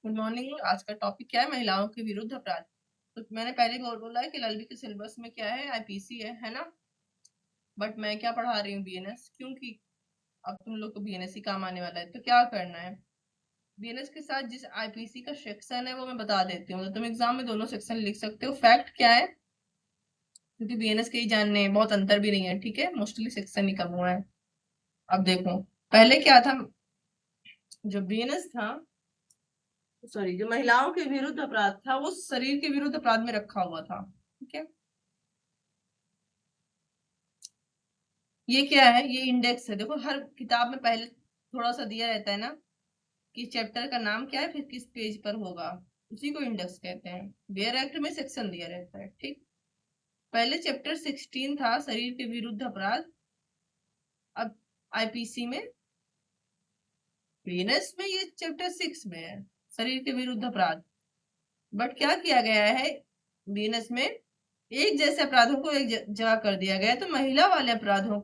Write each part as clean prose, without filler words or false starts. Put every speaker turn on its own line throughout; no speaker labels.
Good morning. आज का topic क्या है? महिलाओं के विरुद्ध अपराध। तो मैंने पहले भी और बोला है कि एलएलबी के सिलेबस में क्या है, आईपीसी है ना। बट मैं क्या पढ़ा रही हूँ, बीएनएस, क्योंकि अब तुम लोग को बीएनएस ही काम आने वाला है। तो क्या करना है, बीएनएस के साथ जिस आईपीसी का सेक्शन है वो मैं बता देती हूँ, तो तुम एग्जाम में दोनों सेक्शन लिख सकते हो। फैक्ट क्या है, क्योंकि बीएनएस के ही जानने हैं, बहुत अंतर भी नहीं है, ठीक है, मोस्टली सेक्शन ही कम हुआ है। अब देखो, पहले क्या था, जो बीएनएस था, सॉरी, जो महिलाओं के विरुद्ध अपराध था वो शरीर के विरुद्ध अपराध में रखा हुआ था, ठीक है। ये क्या है, ये इंडेक्स है। देखो हर किताब में पहले थोड़ा सा दिया रहता है ना कि चैप्टर का नाम क्या है, फिर किस पेज पर होगा, उसी को इंडेक्स कहते हैं। बेयर एक्ट में सेक्शन दिया रहता है, ठीक। पहले चैप्टर 16 था, शरीर के विरुद्ध अपराध। अब आईपीसी में, बीएनएस में ये चैप्टर 6 में है, शरीर के विरुद्ध अपराध। बट क्या किया गया है, बीएनएस में एक जैसे अपराधों को एक जगह कर दिया गया, तो महिला वाले अपराधों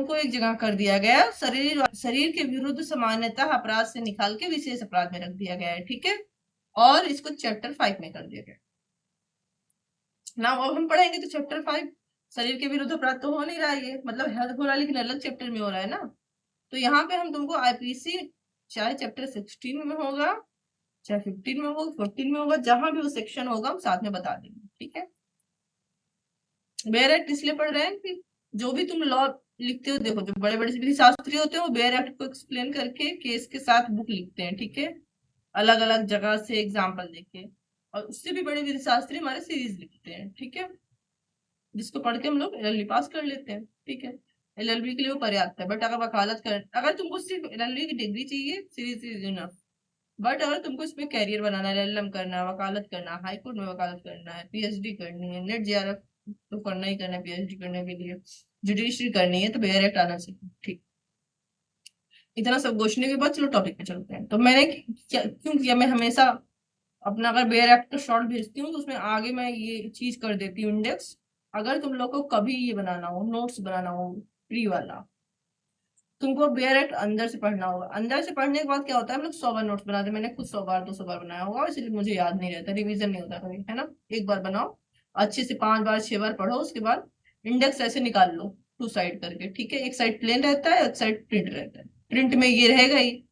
को एक जगह कर दिया गया। शरीर के विरुद्ध सामान्यतः अपराध से निकाल के विशेष अपराध में रख दिया गया है, ठीक है। और इसको चैप्टर 5 में कर दिया गया ना। अब हम पढ़ेंगे तो चैप्टर 5 शरीर के विरुद्ध अपराध तो हो नहीं रहा है, ये मतलब हेल्थ हो रहा है, लेकिन अलग चैप्टर में हो रहा है ना। तो यहाँ पे हम तुमको आईपीसी चाहे चैप्टर 16 में होगा, चाहे 15 में होगा, 14 में होगा, जहां भी वो सेक्शन होगा हम साथ में बता देंगे, ठीक है। बेयर एक्ट इसलिए पढ़ रहे हैं कि जो भी तुम लॉ लिखते हो, देखो जो बड़े बड़े विधि शास्त्री होते हैं वो बेयर एक्ट को एक्सप्लेन करके केस के साथ बुक लिखते हैं, ठीक है, अलग अलग जगह से एग्जाम्पल देके। और उससे भी बड़े विधि शास्त्री हमारे सीरीज लिखते हैं, ठीक है, जिसको पढ़ के हम लोग एलएलबी पास कर लेते हैं, ठीक है। एलएलबी के लिए वो पर्याप्त है। बट अगर वकालत कर, अगर तुमको सिर्फ एलएलबी की डिग्री चाहिए, सीरीज इज इनफ। बट अगर तुमको इसमें कैरियर बनाना है, एलएलएम करना है, वकालत करना है, हाई कोर्ट में वकालत करना है, पीएचडी करनी है, नेट जेआरएफ तो करना ही करना है पीएचडी करने के लिए, जुडिशरी करनी है, तो बेयर एक्ट आना चाहिए, ठीक। इतना सब घोषणे के बाद चलो टॉपिक पे चलते हैं। तो मैंने क्यों किया, मैं हमेशा अपना अगर बेयर एक्ट का शॉर्ट भेजती हूँ तो उसमें आगे मैं ये चीज कर देती हूँ, इंडेक्स। अगर तुम लोग को कभी ये बनाना हो, नोट्स बनाना हो प्री वाला, तुमको बेयर एक्ट अंदर से पढ़ना होगा। अंदर से पढ़ने के बाद क्या होता है, हम लोग 100 बार नोट्स बनाते हैं। मैंने खुद 100 बार 200 बार बनाया होगा, इसलिए मुझे याद नहीं रहता, रिवीजन नहीं होता कभी, है ना। एक बार बनाओ, अच्छे से 5 बार 6 बार पढ़ो, उसके बाद इंडेक्स ऐसे निकाल लो, 2 साइड करके, ठीक है। एक साइड प्लेन रहता है, एक साइड प्रिंट रहता है। प्रिंट में ये रहेगा ही।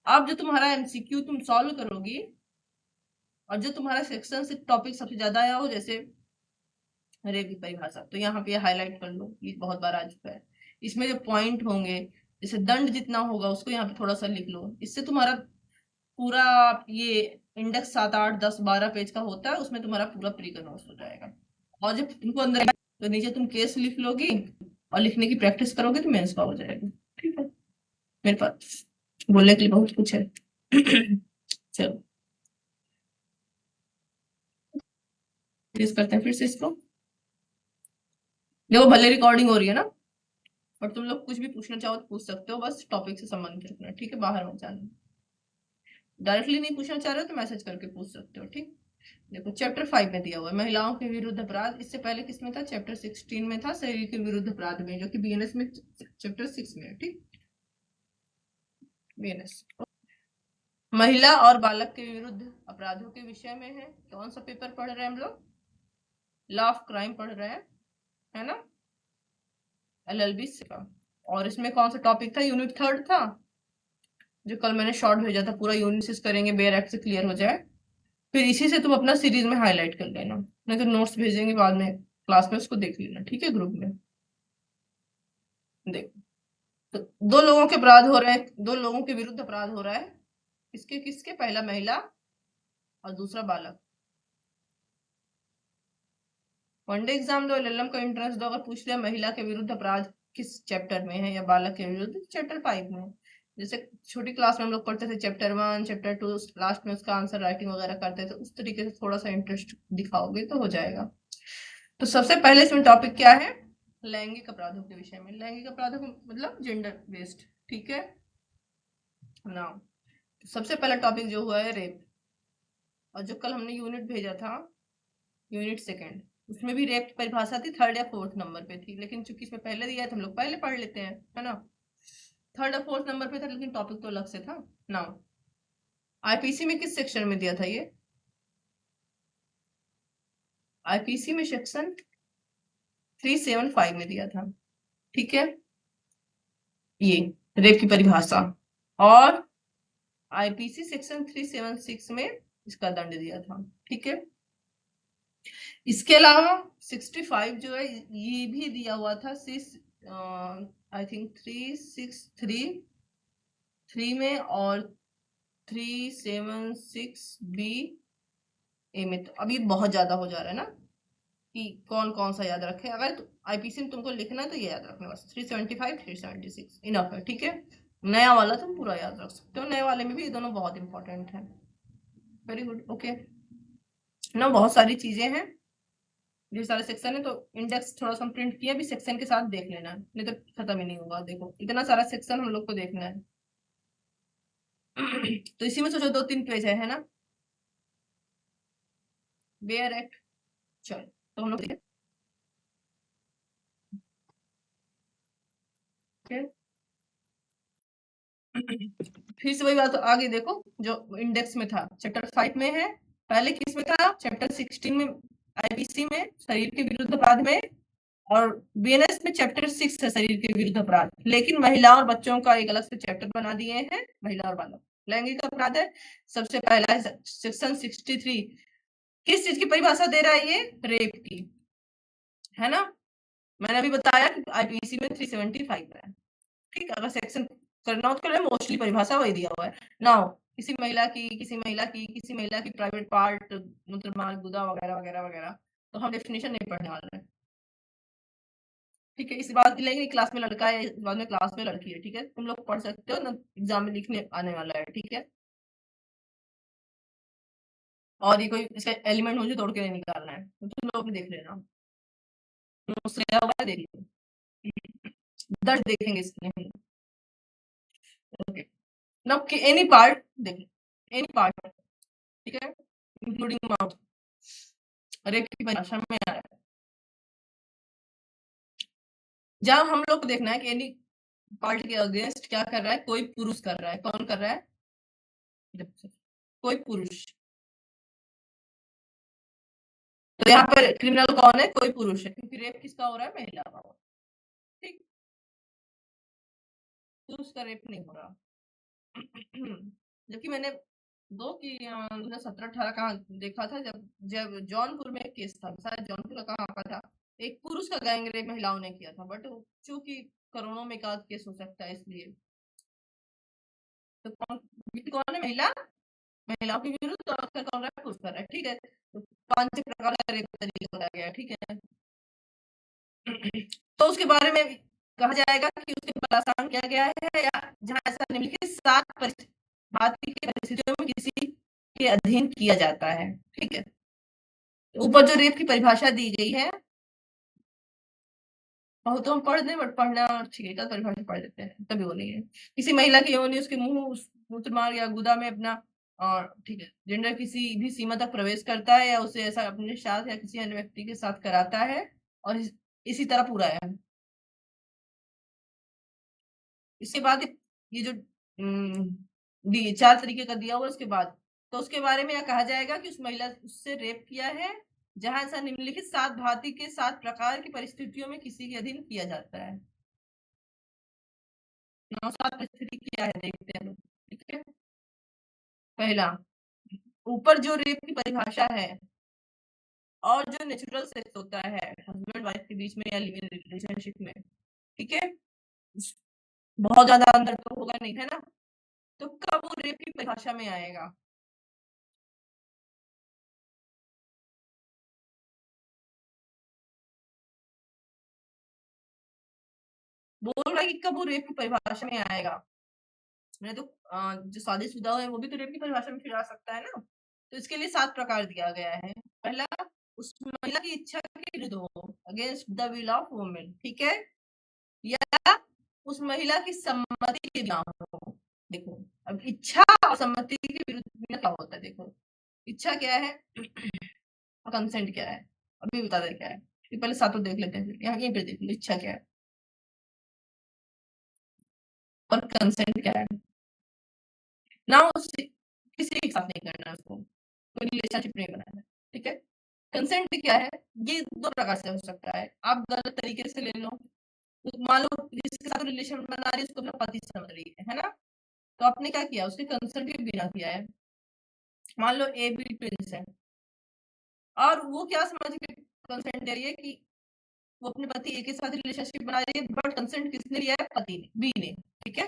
अब जो तुम्हारा एमसीक्यू तुम सॉल्व करोगी, और जो तुम्हारा सेक्शन से टॉपिक सबसे ज्यादा आया हो, जैसे रेप की परिभाषा, तो यहाँ पे हाईलाइट कर लो, ये बहुत बार आ चुका है। इसमें जो पॉइंट होंगे, जैसे दंड जितना होगा उसको यहाँ पे थोड़ा सा लिख लो, इससे तुम्हारा पूरा ये इंडेक्स 7 8 10 12 पेज का होता है, उसमें तुम्हारा पूरा प्री का नोट्स हो जाएगा। और जब तुमको अंदर तो नीचे तुम केस लिख लोगी और लिखने की प्रैक्टिस करोगे तो मेंस का हो जाएगा, ठीक है। मेरे पास बोलने के लिए बहुत कुछ है। चलो करते हैं फिर से इसको। देखो भले रिकॉर्डिंग हो रही है ना, और तुम लोग कुछ भी पूछना चाहो तो पूछ सकते हो, बस टॉपिक से संबंधित रखना, ठीक है, बाहर मत जाना। डायरेक्टली नहीं पूछना चाह रहे हो तो मैसेज करके पूछ सकते हो, ठीक। देखो चैप्टर 5 में दिया हुआ है महिलाओं के विरुद्ध अपराध। इससे पहले किसमें था, चैप्टर 16 में था, शरीर के विरुद्ध अपराध में, जो कि बीएनएस में चैप्टर 6 में है, ठीक। बीएनएस महिला और बालक के विरुद्ध अपराधों के विषय में है। कौन सा पेपर पढ़ रहे हैं हम लोग, लॉ ऑफ क्राइम पढ़ रहे हैं, है ना, एलएलबी से का। और इसमें कौन सा टॉपिक था, यूनिट 3 था, जो कल मैंने शॉर्ट भेजा था। पूरा यूनिट करेंगे, बेयर एक्ट से क्लियर हो जाए, फिर इसी से तुम अपना सीरीज में हाईलाइट कर लेना, नहीं तो नोट्स भेजेंगे बाद में क्लास में, उसको देख लेना, ठीक है, ग्रुप में। देखो, तो दो लोगों के अपराध हो रहे हैं, दो लोगों के विरुद्ध अपराध हो रहा है, किसके किसके, पहला महिला और दूसरा बालक। वनडे एग्जाम दो, एलएलएम का एंट्रेंस दो, अगर पूछ लिया महिला के विरुद्ध अपराध किस चैप्टर में है या बालक के विरुद्ध, चैप्टर 5 में। जैसे छोटी क्लास में हम लोग पढ़ते थे चैप्टर 1 चैप्टर 2, लास्ट में उसका आंसर राइटिंग वगैरह करते थे, उस तरीके से थोड़ा सा इंटरेस्ट दिखाओगे तो हो जाएगा। तो सबसे पहले इसमें टॉपिक क्या है, लैंगिक अपराधों के विषय में। लैंगिक अपराधों को मतलब जेंडर बेस्ड, ठीक है ना। सबसे पहला टॉपिक जो हुआ है रेप। और जो कल हमने यूनिट भेजा था, यूनिट 2, उसमें भी रेप की परिभाषा थी, 3rd या 4th नंबर पे थी, लेकिन चूंकि इसमें पहले दिया है तो हम लोग पहले पढ़ लेते हैं, है ना। 3rd और 4th नंबर पे था, लेकिन टॉपिक तो अलग से था। नाउ आईपीसी में किस सेक्शन में दिया था ये? आईपीसी में सेक्शन 375 में दिया था, ठीक है, ये रेप की परिभाषा। और आईपीसी सेक्शन 376 में इसका दंड दिया था, ठीक है। इसके अलावा 65 जो है ये भी दिया हुआ था, आई थिंक 363 में और 376 बी ए में। तो अभी बहुत ज्यादा हो जा रहा है ना कि कौन कौन सा याद रखे। अगर आईपीसी में तुमको लिखना है तो ये याद रखना बस, 375 376 इनफ है, ठीक है। नया वाला तुम पूरा याद रख सकते हो, नए वाले में भी ये दोनों बहुत इंपॉर्टेंट है। वेरी गुड, ओके ना। बहुत सारी चीजें हैं, ये सारे सेक्शन है, तो इंडेक्स थोड़ा सा प्रिंट किया, भी सेक्शन के साथ देख लेना, नहीं तो खत्म ही नहीं होगा। देखो इतना सारा सेक्शन हम लोग को देखना है। तो इसी में सोचो 2-3 पेज है ना, बेयर एक्ट। चलो तो हम लोग देखें, फिर से वही बात आगे देखो, जो इंडेक्स में था चैप्टर 5 में है, पहले किस में था, चैप्टर 16 में आईपीसी में शरीर के विरुद्ध अपराध में, और बीएनएस में चैप्टर 6 है शरीर के विरुद्ध अपराध। लेकिन महिला और बच्चों का एक अलग से चैप्टर बना दिए हैं, महिला और बालक लैंगिक अपराध है। सबसे पहला है सेक्शन 63, किस चीज की परिभाषा दे रहा है ये, रेप की, है ना। मैंने अभी बताया कि आईपीसी में 375 है, ठीक। अगर सेक्शन करना हो तो कर, मोस्टली परिभाषा वही दिया हुआ है। नाउ किसी महिला की प्राइवेट पार्ट, मूत्रमार्ग, गुदा वगैरह वगैरह वगैरह, तो हम डेफिनेशन नहीं पढ़ने वाले हैं, ठीक है। इस बात लेंगे क्लास में लड़का है, इस बात में क्लास में लड़की है, ठीक है, तुम लोग पढ़ सकते हो ना, एग्जाम में लिखने आने वाला है, ठीक है। और ये कोई इसका एलिमेंट मुझे तोड़ के नहीं निकालना है, तो तुम लोग भी देख लेना, मुझसे क्या होगा देख लो, दर्द देखेंगे इसमें हम। ओके, नाउ एनी पार्ट देखो, एनी पार्ट, ठीक है, इंक्लूडिंग माउथ, रेप की परिभाषा में आ रहा है। जब हम लोग को देखना है कि एनी पार्ट के अगेंस्ट क्या कर रहा है, कोई पुरुष कर रहा है, कौन कर रहा है, कोई पुरुष। तो यहाँ पर क्रिमिनल कौन है, कोई पुरुष है, क्योंकि रेप किसका हो रहा है, महिला का हो रहा है, ठीक, पुरुष का रेप नहीं हो रहा। जबकि मैंने 2017-18 का देखा था, जब जब जौनपुर में एक केस था, शायद जौनपुर का कहाँ का था, एक पुरुष का गैंग रेप महिलाओं ने किया था, बट चूंकि करोड़ों में एक आध केस हो सकता है, इसलिए तो कौन है, महिला, महिलाओं के विरुद्ध, और अक्सर कौन रहा है, पुरुष कर रहा है, ठीक है। तो 5 प्रकार का रेप तरीका बताया गया, ठीक है। तो उसके बारे में कहा जाएगा कि उसके बलात्कार किया गया है, या जहां ऐसा निम्नलिखित 7 भारतीय की परिस्थितियों में किसी के अधीन किया जाता है, ठीक है। ऊपर जो रेप की परिभाषा दी गई है, बहुत तो हम पढ़ दें, बट पढ़ना ठीक है, परिभाषा पढ़ देते हैं तभी बोलेंगे। किसी महिला की योनि उसके मुंह, मूत्रमार्ग या गुदा में अपना, और ठीक है, जेंडर किसी भी सीमा तक प्रवेश करता है, या उसे ऐसा अपने साथ या किसी अन्य व्यक्ति के साथ कराता है, और इसी तरह पूरा है। इसके बाद ये जो 4 तरीके का दिया हुआ, उसके बाद तो उसके बारे में यह कहा जाएगा कि उस महिला उससे रेप किया है, जहां ऐसा निम्नलिखित 7 भांति के 7 प्रकार की परिस्थितियों में किसी के अधीन किया जाता है। 9 7 परिस्थिति क्या है देखते हैं, ठीक है। पहला, ऊपर जो रेप की परिभाषा है, और जो नेचुरल सेक्स होता है हस्बैंड वाइफ के बीच में या लिव इन रिलेशनशिप में, ठीक है, बहुत ज्यादा अंदर तो होगा नहीं, है ना। तो कब वो रेप की परिभाषा में आएगा, बोल रहा है कि कब वो रेप की परिभाषा में आएगा। नहीं तो जो शादीशुदा है वो भी तो रेप की परिभाषा में फिर आ सकता है ना। तो इसके लिए 7 प्रकार दिया गया है। पहला, उस महिला की इच्छा के विरुद्ध हो, against the will of women, ठीक है, या उस महिला की सम्मति के बिना हो। देखो, अब इच्छा और सम्मति के विरुद्ध में क्या होता है, देखो इच्छा क्या है और कंसेंट क्या है, अभी बता दे क्या है। पहले सातों देख लेते हैं, यहाँ यहीं पे देख लो इच्छा क्या है और कंसेंट क्या है ना। किसी के साथ नहीं करना है उसको, कोई रिलेशनशिप नहीं बनाना है, ठीक है। कंसेंट क्या है, ये दो प्रकार से हो सकता है, आप गलत तरीके से ले लो, मान लो जिसके साथ रिलेशन बना रही है उसको अपना पति समझ रही है ना, तो आपने क्या किया, उसके कंसेंट के बिना किया है। मान लो ए बी ट्विंस है और वो क्या समझ के कंसेंट दे रही है कि वो अपने पति ए के साथ रिलेशनशिप बना रही है, बट कंसेंट किसने लिया है, पति ने, बी ने, ठीक है।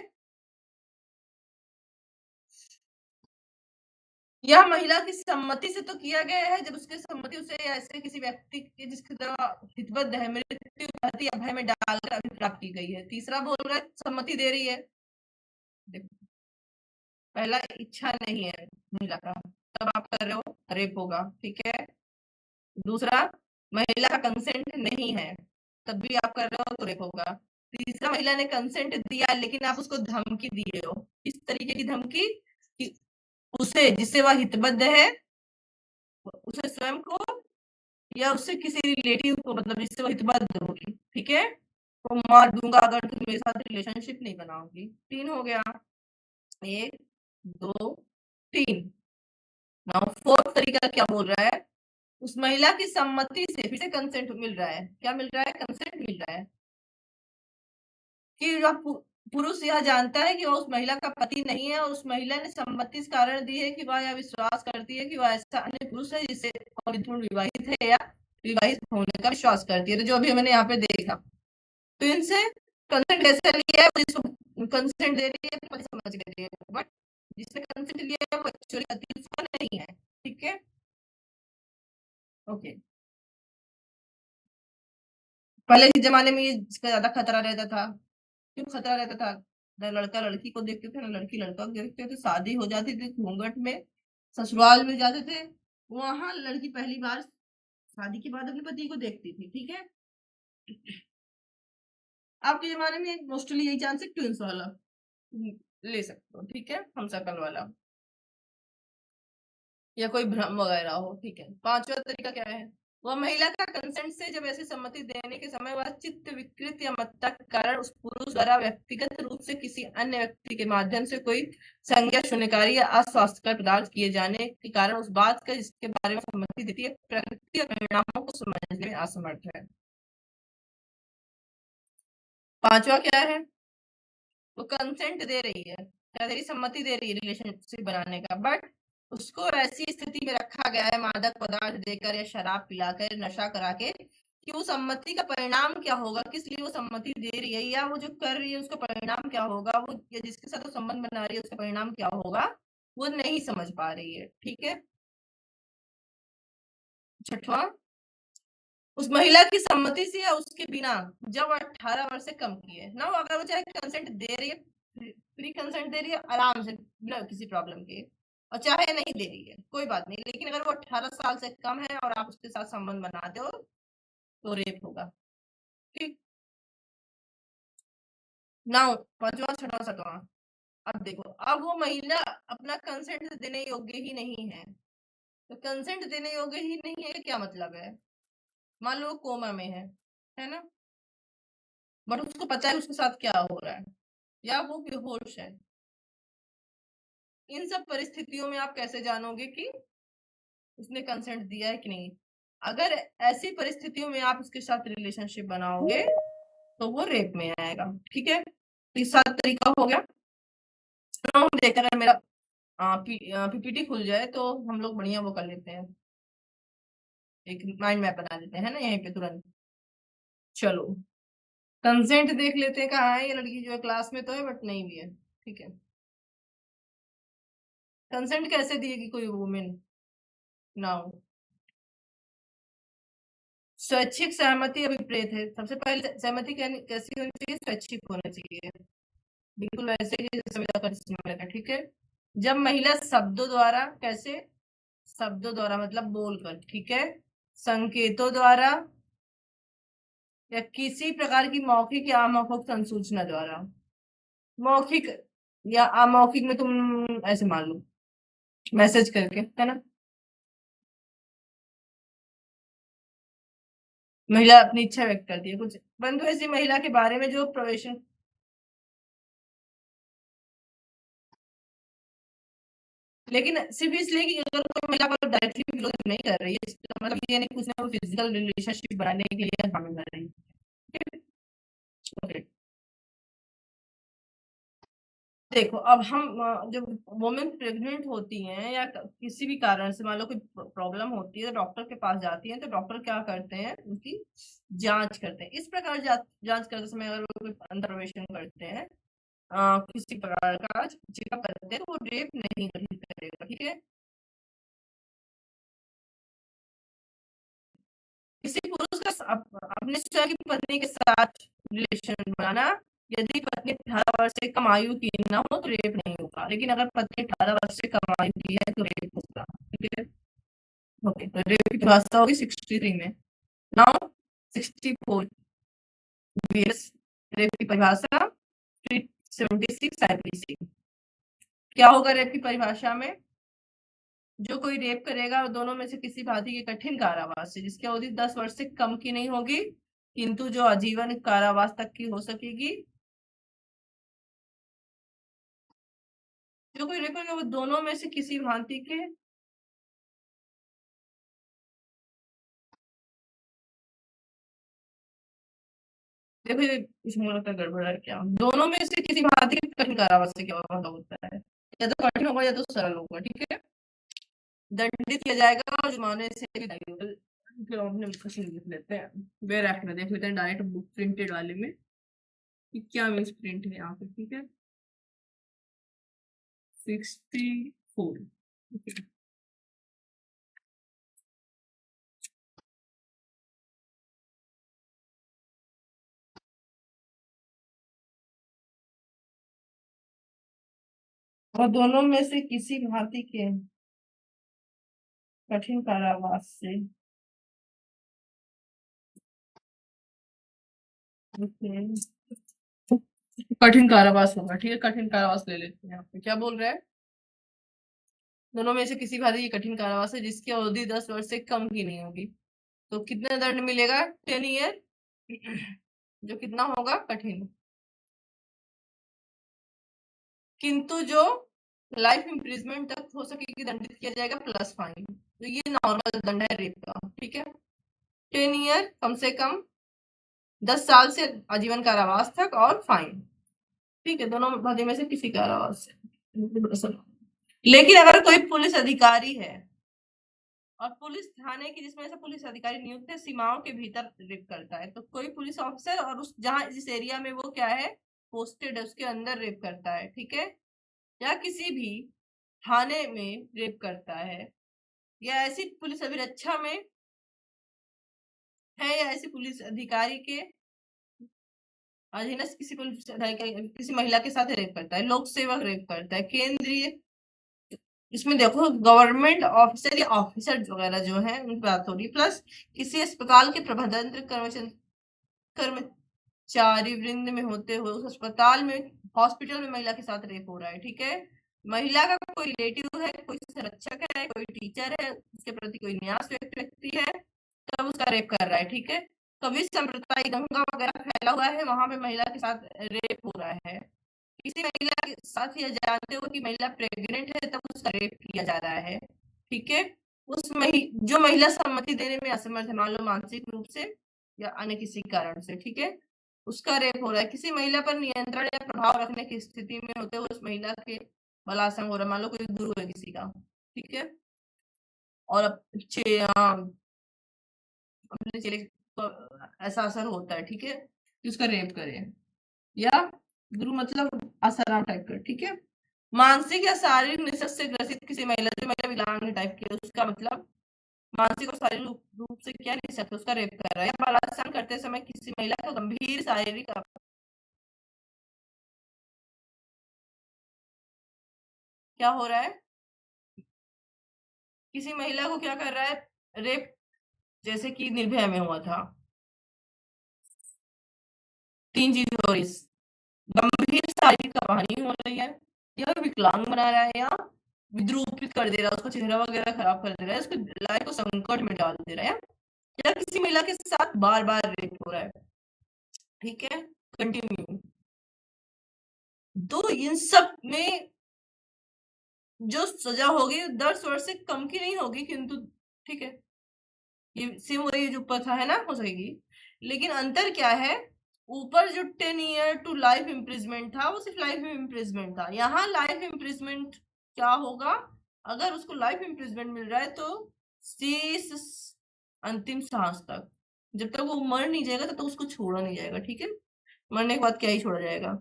यह महिला की सम्मति से तो किया गया है, जब उसकी सम्मति उसे ऐसे किसी व्यक्ति के जिसकी तरह हितबद्ध है, मृत्यु आदि अभय में डालकर अभिप्राप्त की गई है। तीसरा बोल रहा है सम्मति दे रही है, देखो पहला इच्छा नहीं है महिला का, तब आप कर रहे हो रेप होगा, ठीक है। दूसरा महिला का कंसेंट नहीं है, तब भी आप कर रहे हो तो रेप होगा। तीसरा महिला ने कंसेंट दिया लेकिन आप उसको धमकी दिए हो, इस तरीके की धमकी कि उसे जिससे वह हितबद्ध है उसे स्वयं को या उससे किसी रिलेटिव को, मतलब जिससे वो हितबद्ध होगी, ठीक है, तो मार दूंगा अगर तुम मेरे साथ रिलेशनशिप नहीं बनाओगी। 3 हो गया, 1 2 3। नाउ फोर्थ तरीका क्या बोल रहा है, उस महिला की सम्मति से फिर से कंसेंट मिल रहा है, क्या मिल रहा है, कंसेंट मिल रहा है कि वह पुरुष यह जानता है कि वह उस महिला का पति नहीं है और उस महिला ने सम्मति इस कारण दी है कि वह यह विश्वास करती है कि वह ऐसा अन्य पुरुष है जिससे विवाहित है या विवाहित होने का विश्वास करती है। तो जो अभी मैंने यहाँ पे देखा, तो इनसे कंसेंट कैसे लिया है, जिसको कंसेंट दे रही है पति समझ के दे रही है, बट जिसने कंसेंट लिया है वो एक्चुअली पति उसका नहीं है, ठीक है, ओके। पहले के जमाने में ये इसका ज्यादा खतरा रहता था, क्यों खतरा रहता था, ना लड़का लड़की को देखते थे ना लड़की लड़का को देखते थे, शादी हो जाती थी घूंघट में, ससुराल में जाते थे, वहां लड़की पहली बार शादी के बाद अपने पति को देखती थी, ठीक है। आपके जमाने में मोस्टली यही चांस है ट्विंस वाला ले सकते हो, ठीक है, हम शकल वाला या कोई भ्रम वगैरह हो, ठीक है। पांचवा तरीका क्या है, वह महिला का कंसेंट से जब ऐसी सम्मति देने के समय वह चित्त विकृत या मत्ता के कारण उस पुरुष द्वारा व्यक्तिगत रूप से किसी अन्य व्यक्ति के माध्यम से कोई संज्ञा शून्यकारी या अस्वास्थ्यकर पदार्थ किए जाने के कारण उस बात का जिसके बारे में सम्मति देती है प्रकृति और परिणामों को समझने में असमर्थ है। पांचवा क्या है, वो कंसेंट दे रही है, क्या दे रही, सम्मति दे रही है रिलेशनशिप बनाने का, बट उसको ऐसी स्थिति में रखा गया है मादक पदार्थ देकर या शराब पिलाकर नशा करा के कि वो सम्मति का परिणाम क्या होगा, किस लिए वो सम्मति दे रही है या वो जो कर रही है उसका परिणाम क्या होगा, वो या जिसके साथ वो संबंध बना रही है उसका परिणाम क्या होगा, वो नहीं समझ पा रही है, ठीक है। छठवां, उस महिला की सम्मति से या उसके बिना जब 18 वर्ष से कम की है ना, अगर वो चाहे कंसेंट दे रही है, फ्री कंसेंट दे रही है आराम से बिना किसी प्रॉब्लम के, और चाहे नहीं दे रही है कोई बात नहीं, लेकिन अगर वो 18 साल से कम है और आप उसके साथ संबंध बनाते हो तो रेप होगा, ठीक। नाउ पांचवा छठवां सातवां, अब देखो, अब वो महिला अपना कंसेंट देने योग्य ही नहीं है, तो कंसेंट देने योग्य ही नहीं है क्या मतलब है, मान लो कोमा में है ना, बट उसको पता है उसके साथ क्या हो रहा है या वो बेहोश है, इन सब परिस्थितियों में आप कैसे जानोगे कि उसने कंसेंट दिया है कि नहीं। अगर ऐसी परिस्थितियों में आप उसके साथ रिलेशनशिप बनाओगे तो वो रेप में आएगा, ठीक है। तीसरा तरीका हो गया, तो हम देख रहे हैं मेरा पीपीटी खुल जाए तो हम लोग बढ़िया वो कर लेते हैं, एक माइंड मैप बना लेते हैं ना यहीं पे तुरंत। चलो कंसेंट देख लेते हैं, कहाँ है ये लड़की, जो है क्लास में तो है बट नहीं भी है, ठीक है। कंसेंट कैसे दिएगी कोई वुमेन, नाउ स्वैच्छिक सहमति अभिप्रेत है, सबसे पहले सहमति कैसी होनी चाहिए, स्वैच्छिक होना चाहिए, बिल्कुल वैसे ही संविदा का इस्तेमाल है, ठीक है। जब महिला शब्दों द्वारा, कैसे, शब्दों द्वारा मतलब बोलकर, ठीक है, संकेतों द्वारा या किसी प्रकार की मौखिक या अमौखिक संसूचना द्वारा, मौखिक या अमौखिक में तुम ऐसे मान लो मैसेज करके, है ना, महिला अपनी इच्छा व्यक्त करती है कुछ, परंतु ऐसी महिला के बारे में जो प्रवेशन, लेकिन सिर्फ इसलिए कि अगर कोई महिला को डायरेक्टली विरोध नहीं कर रही है, इसका मतलब ये नहीं कि उसने वो फिजिकल रिलेशनशिप बनाने के लिए हामिल कर रही है। ओके, देखो अब हम जब वुमेन प्रेग्नेंट होती हैं या किसी भी कारण से मान लो कोई प्रॉब्लम होती है तो डॉक्टर के पास जाती है, तो डॉक्टर क्या करते हैं, उनकी जांच करते हैं। इस प्रकार जांच करते समय अगर वो कोई अंदर प्रवेश करते हैं, किसी प्रकार का चेकअप करते हैं, तो वो रेप नहीं करेगा, ठीक है। किसी पुरुष का अपने स्वयं की पत्नी के साथ रिलेशन बनाना, यदि पत्नी 18 वर्ष से कम आयु की ना हो तो रेप नहीं होगा, लेकिन अगर पत्नी 18 वर्ष से कम आयु की है तो रेप होगा, ठीक है। ओके, तो रेप की भाषा होगी 63 में। नाउ 64 बीएस रेप की परिभाषा 76 आईपीसी। क्या होगा रेप की परिभाषा में? जो कोई रेप करेगा और दोनों में से किसी भांति के कठिन कारावास से, जिसकी अवधि 10 वर्ष से कम की नहीं होगी, किंतु जो आजीवन कारावास तक की हो सकेगी। जो कोई रेप करेगा वो दोनों में से किसी भांति के, देखो ये इसमें लगता है गड़बड़ है क्या, दोनों में से किसी भांति के कठिन कारावास से क्या मतलब होता है, या तो कठिन होगा या तो सरल होगा, ठीक है। दंडित किया जाएगा और जुर्माने से भी नहीं होगा। फिर हम अपने कुछ लिख लेते हैं, बेयर एक्ट में देख लेते हैं डायरेक्ट बुक प्रिंटेड वाले में कि क्या मीन्स प्रिंट है यहाँ पे, ठीक है। 64 और दोनों में से किसी भांति के कठिन कारावास से, कठिन कारावास होगा, ठीक है। कठिन कारावास ले लेते हैं यहाँ पे, क्या बोल रहा है, दोनों में से किसी भांति की कठिन कारावास है जिसकी अवधि 10 वर्ष से कम की नहीं होगी, तो कितने दंड मिलेगा, 10 ईयर, जो कितना होगा कठिन, किंतु जो लाइफ इम्प्रिजमेंट तक हो सकेगी दंडित किया जाएगा प्लस फाइन। तो ये नॉर्मल दंड है रेप का, ठीक है। 10 ईयर कम से कम, 10 साल से आजीवन कारावास तक और फाइन, ठीक है, दोनों मध्य में से किसी कारावास से। लेकिन अगर कोई पुलिस अधिकारी है और पुलिस थाने की जिसमें से पुलिस अधिकारी नियुक्त है सीमाओं के भीतर रेप करता है, तो कोई पुलिस ऑफिसर और उस जहां जिस एरिया में वो क्या है पोस्टेड है उसके अंदर रेप करता है, ठीक है, या किसी भी थाने में रेप करता है, या ऐसी पुलिस अभिरक्षा में है, या ऐसी पुलिस अधिकारी के अधीनस्थ किसी पुलिस अधिकारी किसी महिला के साथ रेप करता है, लोक सेवक रेप करता है, केंद्रीय, इसमें देखो गवर्नमेंट ऑफिसर या ऑफिसर वगैरह जो है उनकी बात हो रही है, प्लस किसी अस्पताल के प्रबंधन कर्मचारी वृंद में होते हुए उस अस्पताल में हॉस्पिटल में महिला के साथ रेप हो रहा है, ठीक है। महिला का कोई रिलेटिव है, कोई संरक्षक है, कोई टीचर है, उसके प्रति कोई न्यास व्यक्ति है, तब उसका रेप कर रहा है, ठीक है। कभी सांप्रदायिक दंगा वगैरह फैला हुआ है, वहां पे महिला के साथ रेप हो रहा है, किसी महिला के साथ ये जानते हो कि महिला प्रेग्नेंट है तब उसका रेप किया जा रहा है, ठीक है। जो महिला सम्मति देने में असमर्थ है, मान लो मानसिक रूप से या अन्य किसी कारण से, ठीक है, उसका रेप हो रहा है। किसी महिला पर नियंत्रण या प्रभाव रखने की स्थिति में होते हुए उस महिला के बलात्संग हो रहा है, मान लो कोई गुरु है किसी का, ठीक है, और अपने चेले को ऐसा असर होता है, ठीक है, कि उसका रेप करे, या गुरु मतलब आसाराम टाइप का, ठीक है। मानसिक या शारीरिक निषद से ग्रसित किसी महिला, जो महिला विकलांग टाइप की है, उसका मतलब मानसिक और शारीरिक रूप से क्या निषद उसका रेप कर रहा है, या बलात्कार करते समय किसी महिला को गंभीर शारीरिक क्या हो रहा है, किसी महिला को क्या कर रहा है, रेप, जैसे कि निर्भया में हुआ था, 3 चीज हो रही, गंभीर शारीरिक हानि हो रही है, या विकलांग बना रहा है, या विद्रूपित कर दे रहा है, उसका चेहरा वगैरह खराब कर दे रहा है, उसकी लाइफ को संकट में डाल दे रहा है, या किसी महिला के साथ बार बार रेप हो रहा है, ठीक है। कंटिन्यू, तो इन सब में जो सजा होगी 10 वर्ष से कम की नहीं होगी, किंतु ठीक है, ये सेम वही जो ऊपर था है ना, हो सकेगी। लेकिन अंतर क्या है, ऊपर जो 10 ईयर टू लाइफ इम्प्रिजमेंट था वो सिर्फ लाइफ इम्प्रिजमेंट था, यहाँ लाइफ इम्प्रिजमेंट क्या होगा, अगर उसको लाइफ इम्प्रिजमेंट मिल रहा है तो शेष अंतिम सांस तक, जब तक वो मर नहीं जाएगा तब तक उसको छोड़ा नहीं जाएगा, ठीक है। मरने के बाद क्या ही छोड़ा जाएगा,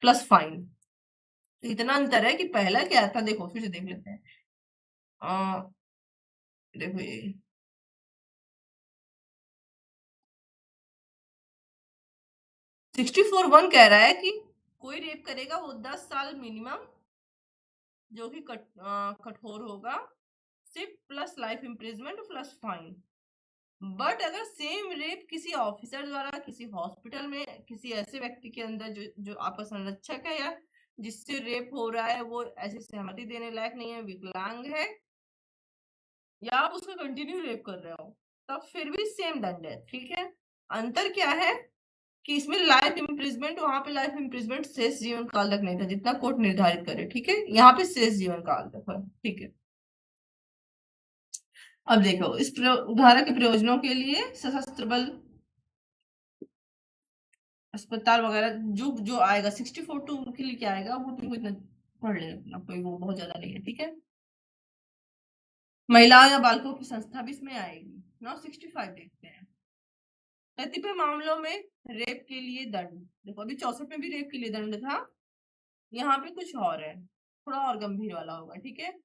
प्लस फाइन। तो इतना अंतर है कि पहला क्या था, देखो फिर से देख लेते हैं। देखो ये 64(1) कह रहा है कि कोई रेप करेगा वो 10 साल मिनिमम, जो कि कठोर होगा, सिर्फ plus life imprisonment plus fine. But अगर सेम रेप किसी ऑफिसर द्वारा किसी हॉस्पिटल में किसी ऐसे व्यक्ति के अंदर जो जो आपका संरक्षक है या जिससे रेप हो रहा है वो ऐसी सहमति देने लायक नहीं है, विकलांग है, या आप उसका कंटिन्यू रेप कर रहे हो, तब फिर भी सेम दंड है, ठीक है। अंतर क्या है कि इसमें लाइफ इम्प्रिजमेंट, वहां पे लाइफ इम्प्रिजमेंट शेष जीवन काल तक नहीं था जितना कोर्ट निर्धारित करे, ठीक है, यहाँ पे शेष जीवन काल तक है, ठीक है। अब देखो इस उदाहरण के प्रयोजनों के लिए सशस्त्र बल अस्पताल वगैरह जो जो आएगा 64 टू के लिए क्या आएगा वो तुमको इतना पढ़ लेना, कोई वो बहुत ज्यादा नहीं है, ठीक है। महिलाओं या बालकों की संस्था भी इसमें आएगी। नाउ 65 देखते हैं। कतिपय मामलों में रेप के लिए दंड, देखो अभी 64 में भी रेप के लिए दंड था, यहाँ पे कुछ और है, थोड़ा और गंभीर वाला होगा, ठीक है।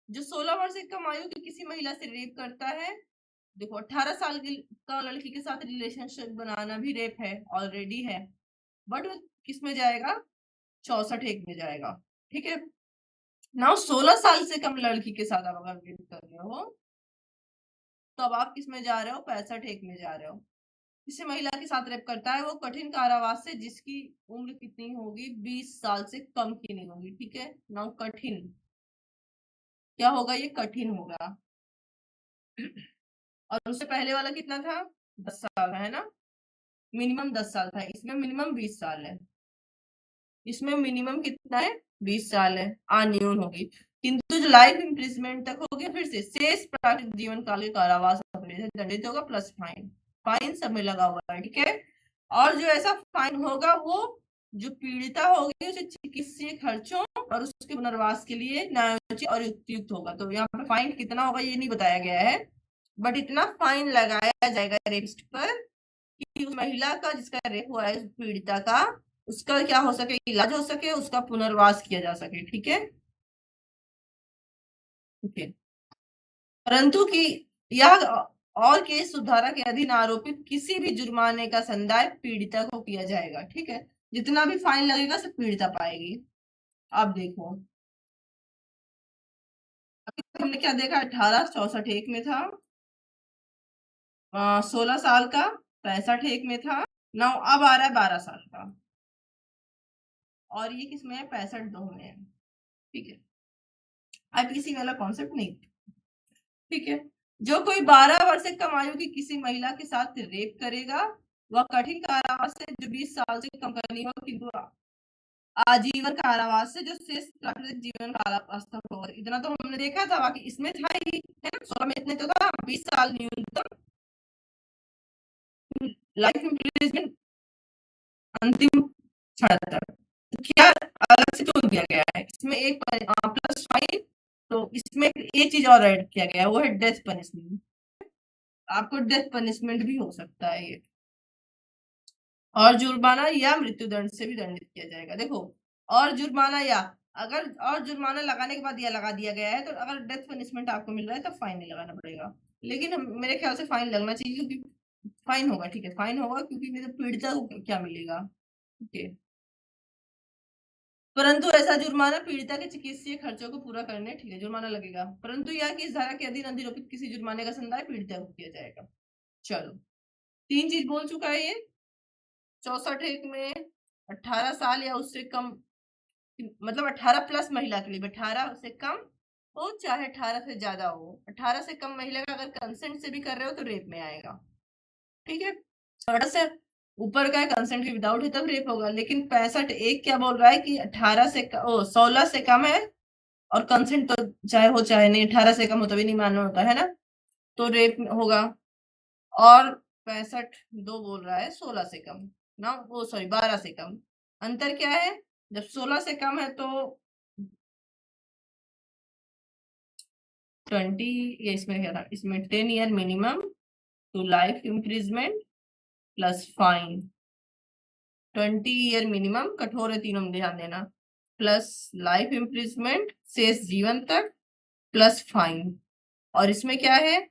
जो 16 वर्ष से कम आयु की किसी महिला से रेप करता है, देखो 18 साल की का लड़की के साथ रिलेशनशिप बनाना भी रेप है, ऑलरेडी है, बट वो किस में जाएगा, 64(1) में जाएगा, ठीक है। नाउ 16 साल से कम लड़की के साथ आप अगर रेप कर रहे हो तो अब आप किस में जा रहे हो, 65(1) में जा रहे हो। किसी महिला के साथ रेप करता है वो कठिन कारावास से, जिसकी उम्र कितनी होगी, 20 साल से कम की नहीं होगी, ठीक है। नाउ कठिन क्या होगा, ये कठिन होगा। और उससे पहले वाला कितना था, 10 साल है ना, मिनिमम 10 साल था, इसमें मिनिमम 20 साल है, इसमें मिनिमम कितना है, 20 साल है, अन्यून होगी। किंतु जो लाइफ इम्प्रिजमेंट तक होगी फिर से शेष प्राकृतिक जीवन काल के कारावास से दंडित होगा प्लस फाइन, फाइन सब में लगा हुआ है, ठीक है। और जो ऐसा फाइन होगा वो जो पीड़िता होगी उसे चिकित्सीय खर्चों और उसके पुनर्वास के लिए न्यायोचित और युक्त होगा। तो यहाँ पे फाइन कितना होगा ये नहीं बताया गया है, बट इतना फाइन लगाया जाएगा रेपिस्ट पर कि उस महिला का जिसका रेप हुआ है, पीड़िता का, उसका क्या हो सके, इलाज हो सके, उसका पुनर्वास किया जा सके, ठीक है। ओके, परंतु कि यह और केस सुधारा के अधीन आरोपित किसी भी जुर्माने का संदाय पीड़िता को किया जाएगा, ठीक है। जितना भी फाइन लगेगा सब पीड़िता पाएगी। अब देखो अभी हमने क्या देखा, 1864(1) में था, 16 साल का 65(1) में था, नाउ अब आ रहा है 12 साल का, और ये किसमें है, 65(2) में है, ठीक है। आईपीसी वाला कॉन्सेप्ट नहीं, ठीक है। जो कोई 12 वर्ष से कम आयु की किसी महिला के साथ रेप करेगा वह कठिन कारावास से, जो 20 साल से कम का नहीं हो, किंतु आजीवन कारावास से जो शेष प्राकृतिक जीवन कारावास तक होगा। इतना तो हमने देखा था, बाकी इसमें था ही है ना, 16 में इतने तो था, 20 साल न्यूनतम लाइफ इम्प्रिजमेंट, अंतिम क्षण तक। तो क्या अलग से क्यों दिया गया है, इसमें एक प्लस फाइन, तो इसमें एक चीज और ऐड किया गया है, वो है डेथ पनिशमेंट। आपको डेथ पनिशमेंट भी हो सकता है ये, और जुर्माना या मृत्युदंड से भी दंडित किया जाएगा। देखो और जुर्माना या, अगर और जुर्माना लगाने के बाद यह लगा दिया गया है, तो अगर डेथ पनिशमेंट आपको मिल रहा है तो फाइन नहीं लगाना पड़ेगा, लेकिन मेरे ख्याल से फाइन लगना चाहिए, क्योंकि फाइन होगा, ठीक है, फाइन होगा, क्योंकि नहीं तो पीड़िता को क्या मिलेगा, ठीक है। परंतु ऐसा जुर्माना पीड़िता के चिकित्सीय खर्चों को पूरा करने, ठीक है, जुर्माना लगेगा, परंतु यह कि इस धारा के अधीन अधिरोपित किसी जुर्माने का संदाय पीड़िता को किया जाएगा। चलो 3 चीज बोल चुका है ये। 64(1) में 18 साल या उससे कम, मतलब 18 प्लस महिला के लिए, 18 से कम हो चाहे 18 से ज्यादा हो, 18 से कम महिला का अगर कंसेंट से भी कर रहे हो तो रेप में आएगा, ठीक है। 18 से ऊपर का कंसेंट के विदाउट है तब रेप होगा, लेकिन 65(1) क्या बोल रहा है कि 18 से 16 से कम है और कंसेंट तो चाहे हो चाहे नहीं, 18 से कम हो तभी नहीं मान्य होता है ना, तो रेप होगा। और 65 दो बोल रहा है 16 से कम, ना वो सॉरी 12 से कम। अंतर क्या है, जब 16 से कम है तो 20, ये इसमें क्या था, इसमें 10 year minimum to life imprisonment plus fine. 20 year minimum, कठोर है तीनों में ध्यान देना, प्लस लाइफ इम्प्रिजमेंट शेष जीवन तक प्लस फाइन। और इसमें क्या है,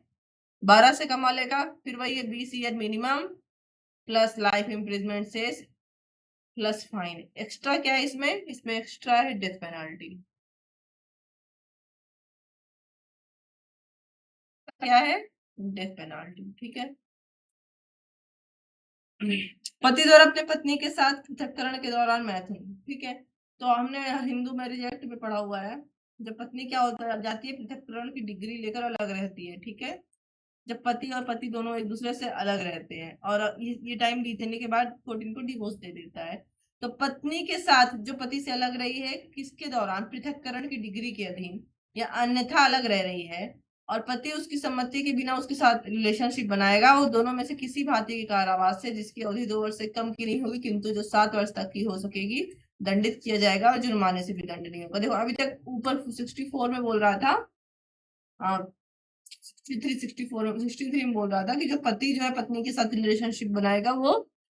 12 से कम वाले का फिर वही है 20 year minimum plus life imprisonment शेष प्लस फाइन। एक्स्ट्रा क्या है इसमें, इसमें एक्स्ट्रा है डेथ पेनाल्टी। क्या है, डेथ पेनाल्टी, ठीक है। पति द्वारा अपने पत्नी के साथ पृथक्करण के दौरान मैथुन, ठीक है। तो हमने हिंदू मैरिज एक्ट में पढ़ा हुआ है, जब पत्नी क्या होता है, जाती है पृथक्करण की डिग्री लेकर अलग रहती है, ठीक है। जब पति और पति दोनों एक दूसरे से अलग रहते हैं और ये टाइम बीतने के बाद कोर्ट इनको डिवोर्स दे देता है, तो पत्नी के साथ जो पति से अलग रही है किसके दौरान, पृथक्करण की डिग्री के अधीन या अन्यथा अलग रह रही है, और पति उसकी सम्मति के बिना उसके साथ रिलेशनशिप बनाएगा, वो दोनों में से किसी भांति के कारावास से जिसकी अवधि 2 वर्ष से कम की नहीं होगी किंतु जो 7 वर्ष तक की हो सकेगी, दंडित किया जाएगा और जुर्माने से भी दंड नहीं होगा। देखो अभी तक ऊपर 64 में बोल रहा था, 63 में बोल रहा था कि जो पति जो है पत्नी के साथ रिलेशनशिप बनाएगा वो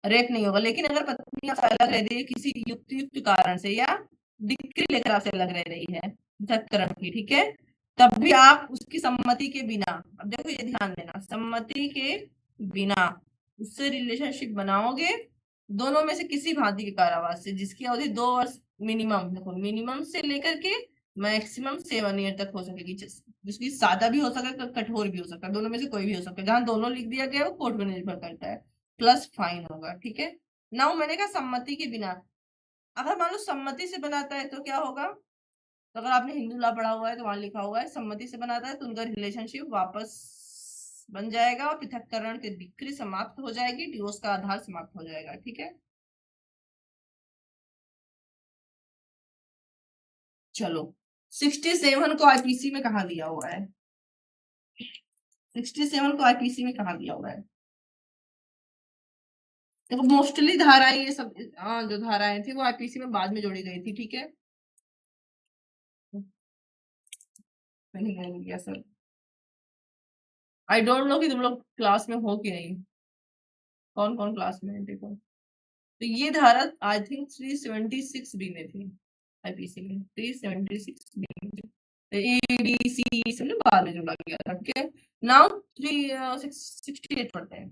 रेप नहीं होगा। लेकिन अगर पत्नी आपसे अलग रह रही है किसी युक्त कारण से या डिग्री लेकर आपसे अलग रह रही है पृथक्करण की, ठीक है, तब भी आप उसकी सम्मति के बिना, अब देखो ये ध्यान देना, सम्मति के बिना उससे रिलेशनशिप बनाओगे, दोनों में से किसी भांति के कारावास से जिसकी अवधि 2 वर्ष मिनिमम, देखो मिनिमम से लेकर के मैक्सिमम 7 ईयर तक हो सकेगी, जिसकी सादा भी हो सकता है कठोर भी हो सकता है, दोनों में से कोई भी हो सकता है, जहां दोनों लिख दिया गया वो कोर्ट पर निर्भर करता है, प्लस फाइन होगा, ठीक है। नाउ मैंने कहा सम्मति के बिना, अगर मान लो सम्मति से बनाता है तो क्या होगा, तो अगर आपने हिंदू लॉ पढ़ा हुआ है तो वहां लिखा हुआ है सम्मति से बनाता है तो उनका रिलेशनशिप वापस बन जाएगा और पृथक्करण की डिग्री समाप्त हो जाएगी, डिवोर्स का आधार समाप्त हो जाएगा, ठीक है। चलो 67 को आईपीसी में कहा दिया हुआ है, 67 को आईपीसी में कहा दिया हुआ है। देखो मोस्टली धाराएं ये सब जो धाराएं थी वो आईपीसी में बाद में जोड़ी गई थी, ठीक है। नहीं करेंगे सर, आई डोंट नो कि तुम लोग क्लास में हो कि नहीं, कौन कौन क्लास में है देखो। तो ये धारा आई थिंक 376 बी में थी, आईपीसी में 376 बी में थी, ए बी सी सब बाद में जोड़ा गया था, ठीक है। नाउ 368 पढ़ते हैं।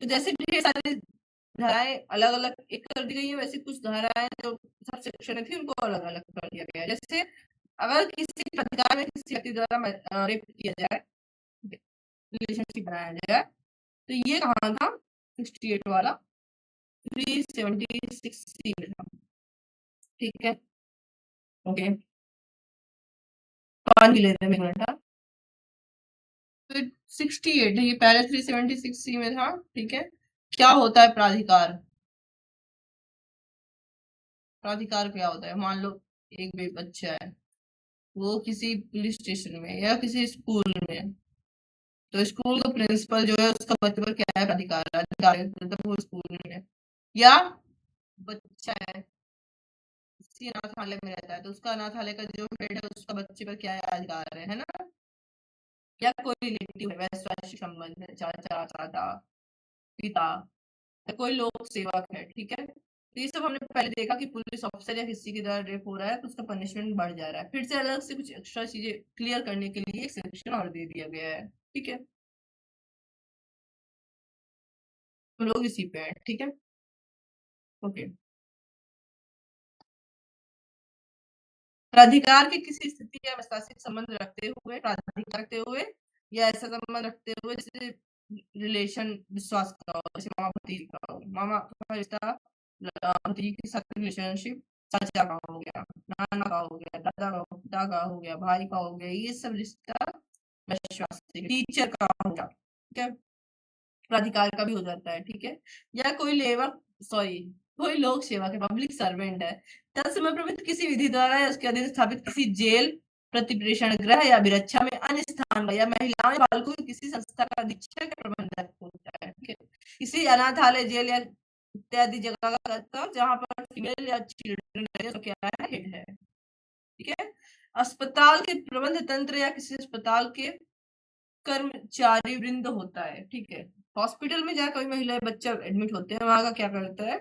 तो जैसे ढेर सारी धाराएं अलग अलग एक कर दी गई है, वैसे कुछ धाराएं जो सब सेक्शन में थी उनको अलग अलग कर दिया गया है। जैसे अगर किसी प्रतिकार में किसी व्यक्ति द्वारा रेप किया जाए, रिलेशनशिप बनाया जाए, तो ये कहाँ था, 68 वाला 376 सी में था, ठीक है। ओके पानी ले रहे हैं, एक मिनट। तो 68 है, ये पहले 376 सी में था, ठीक है। क्या होता है प्राधिकार, प्राधिकार क्या होता है, मान लो एक भी बच्चा है वो किसी पुलिस स्टेशन में या किसी स्कूल में, तो स्कूल का प्रिंसिपल जो है उसका बच्चे पर क्या है, अधिकार है, अधिकार है, मतलब वो स्कूल में है, या बच्चा है किसी अनाथालय में रहता है तो उसका अनाथालय का जो हेड है उसका बच्चे पर क्या है, अधिकार है ना। या कोई रिलेटिव है, वैश्वासिक संबंध है, चाचा दादा पिता या कोई लोक सेवक है, ठीक है। तो ये सब हमने पहले देखा कि पुलिस ऑफिसर या किसी के द्वारा रेप हो रहा है तो उसका पनिशमेंट बढ़ जा रहा है, फिर से अलग से कुछ एक्स्ट्रा चीजें क्लियर करने के लिए एक सेक्शन और दे दिया गया है, ठीक है। हम लोग इसी पे हैं, ठीक है। ओके, प्राधिकार के किसी स्थिति या वैश्वासिक संबंध रखते हुए, प्राधिकार करते हुए या ऐसा संबंध रखते हुए जैसे रिलेशन विश्वास का हो, जैसे मामा भतीजी का हो, मामा का रिश्ता भतीजी के साथ रिलेशनशिप, चाचा का हो गया, नाना का हो गया, दादा का पिता का हो गया, भाई का हो गया, ये सब रिश्ता विश्वास, टीचर का हो गया, ठीक है, प्राधिकार का भी हो जाता है, ठीक है। या कोई लेबर, सॉरी कोई लोक सेवा के पब्लिक सर्वेंट है, तत्समय प्रवृत्त किसी विधि द्वारा या उसके अधीन स्थापित किसी जेल, प्रतिप्रेषण गृह या अभिरक्षा में अन्य स्थान या महिलाओं या बालकों की किसी संस्था का अधीक्षक या प्रबंधक होता है। ठीक है, किसी अनाथालय, जेल या इत्यादि जगह का जहां पर फीमेल या चिल्ड्रन क्या है, हेड है। ठीक है, अस्पताल के प्रबंध तंत्र या किसी अस्पताल के कर्मचारी वृंद होता है। ठीक है, हॉस्पिटल में जहाँ कोई महिला बच्चा एडमिट होते हैं वहां का क्या करता है,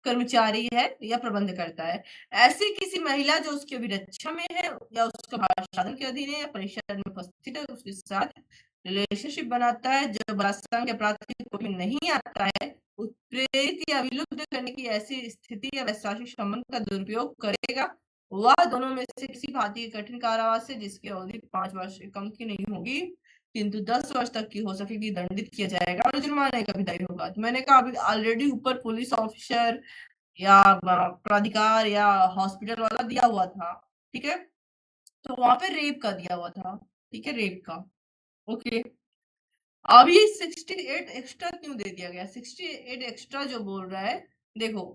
कर्मचारी है या प्रबंध करता है। ऐसी किसी महिला जो उसकी अभिरक्षा में है या उसका शासन के अधीन है या परिषद में उपस्थित है, उसके साथ रिलेशनशिप बनाता है, जो बलात्कार अपराध की कोई में नहीं आता है, उत्प्रेरित या विलुप्त करने की ऐसी स्थिति या वैश्वासिक संबंध का दुरुपयोग करेगा, वह दोनों में से किसी भारतीय कठिन कारावास से जिसकी अवधि 5 वर्ष से कम की नहीं होगी किंतु 10 वर्ष तक की हो सकेगी, दंडित किया जाएगा और जुर्माने का भी दायी होगा। तो मैंने कहा अभी ऑलरेडी ऊपर पुलिस ऑफिसर या प्राधिकार या हॉस्पिटल वाला दिया हुआ था। ठीक है, तो वहां पे रेप का दिया हुआ था। ठीक है, रेप का। ओके, अभी 68 एक्स्ट्रा क्यों दे दिया गया? 68 एक्स्ट्रा जो बोल रहा है, देखो,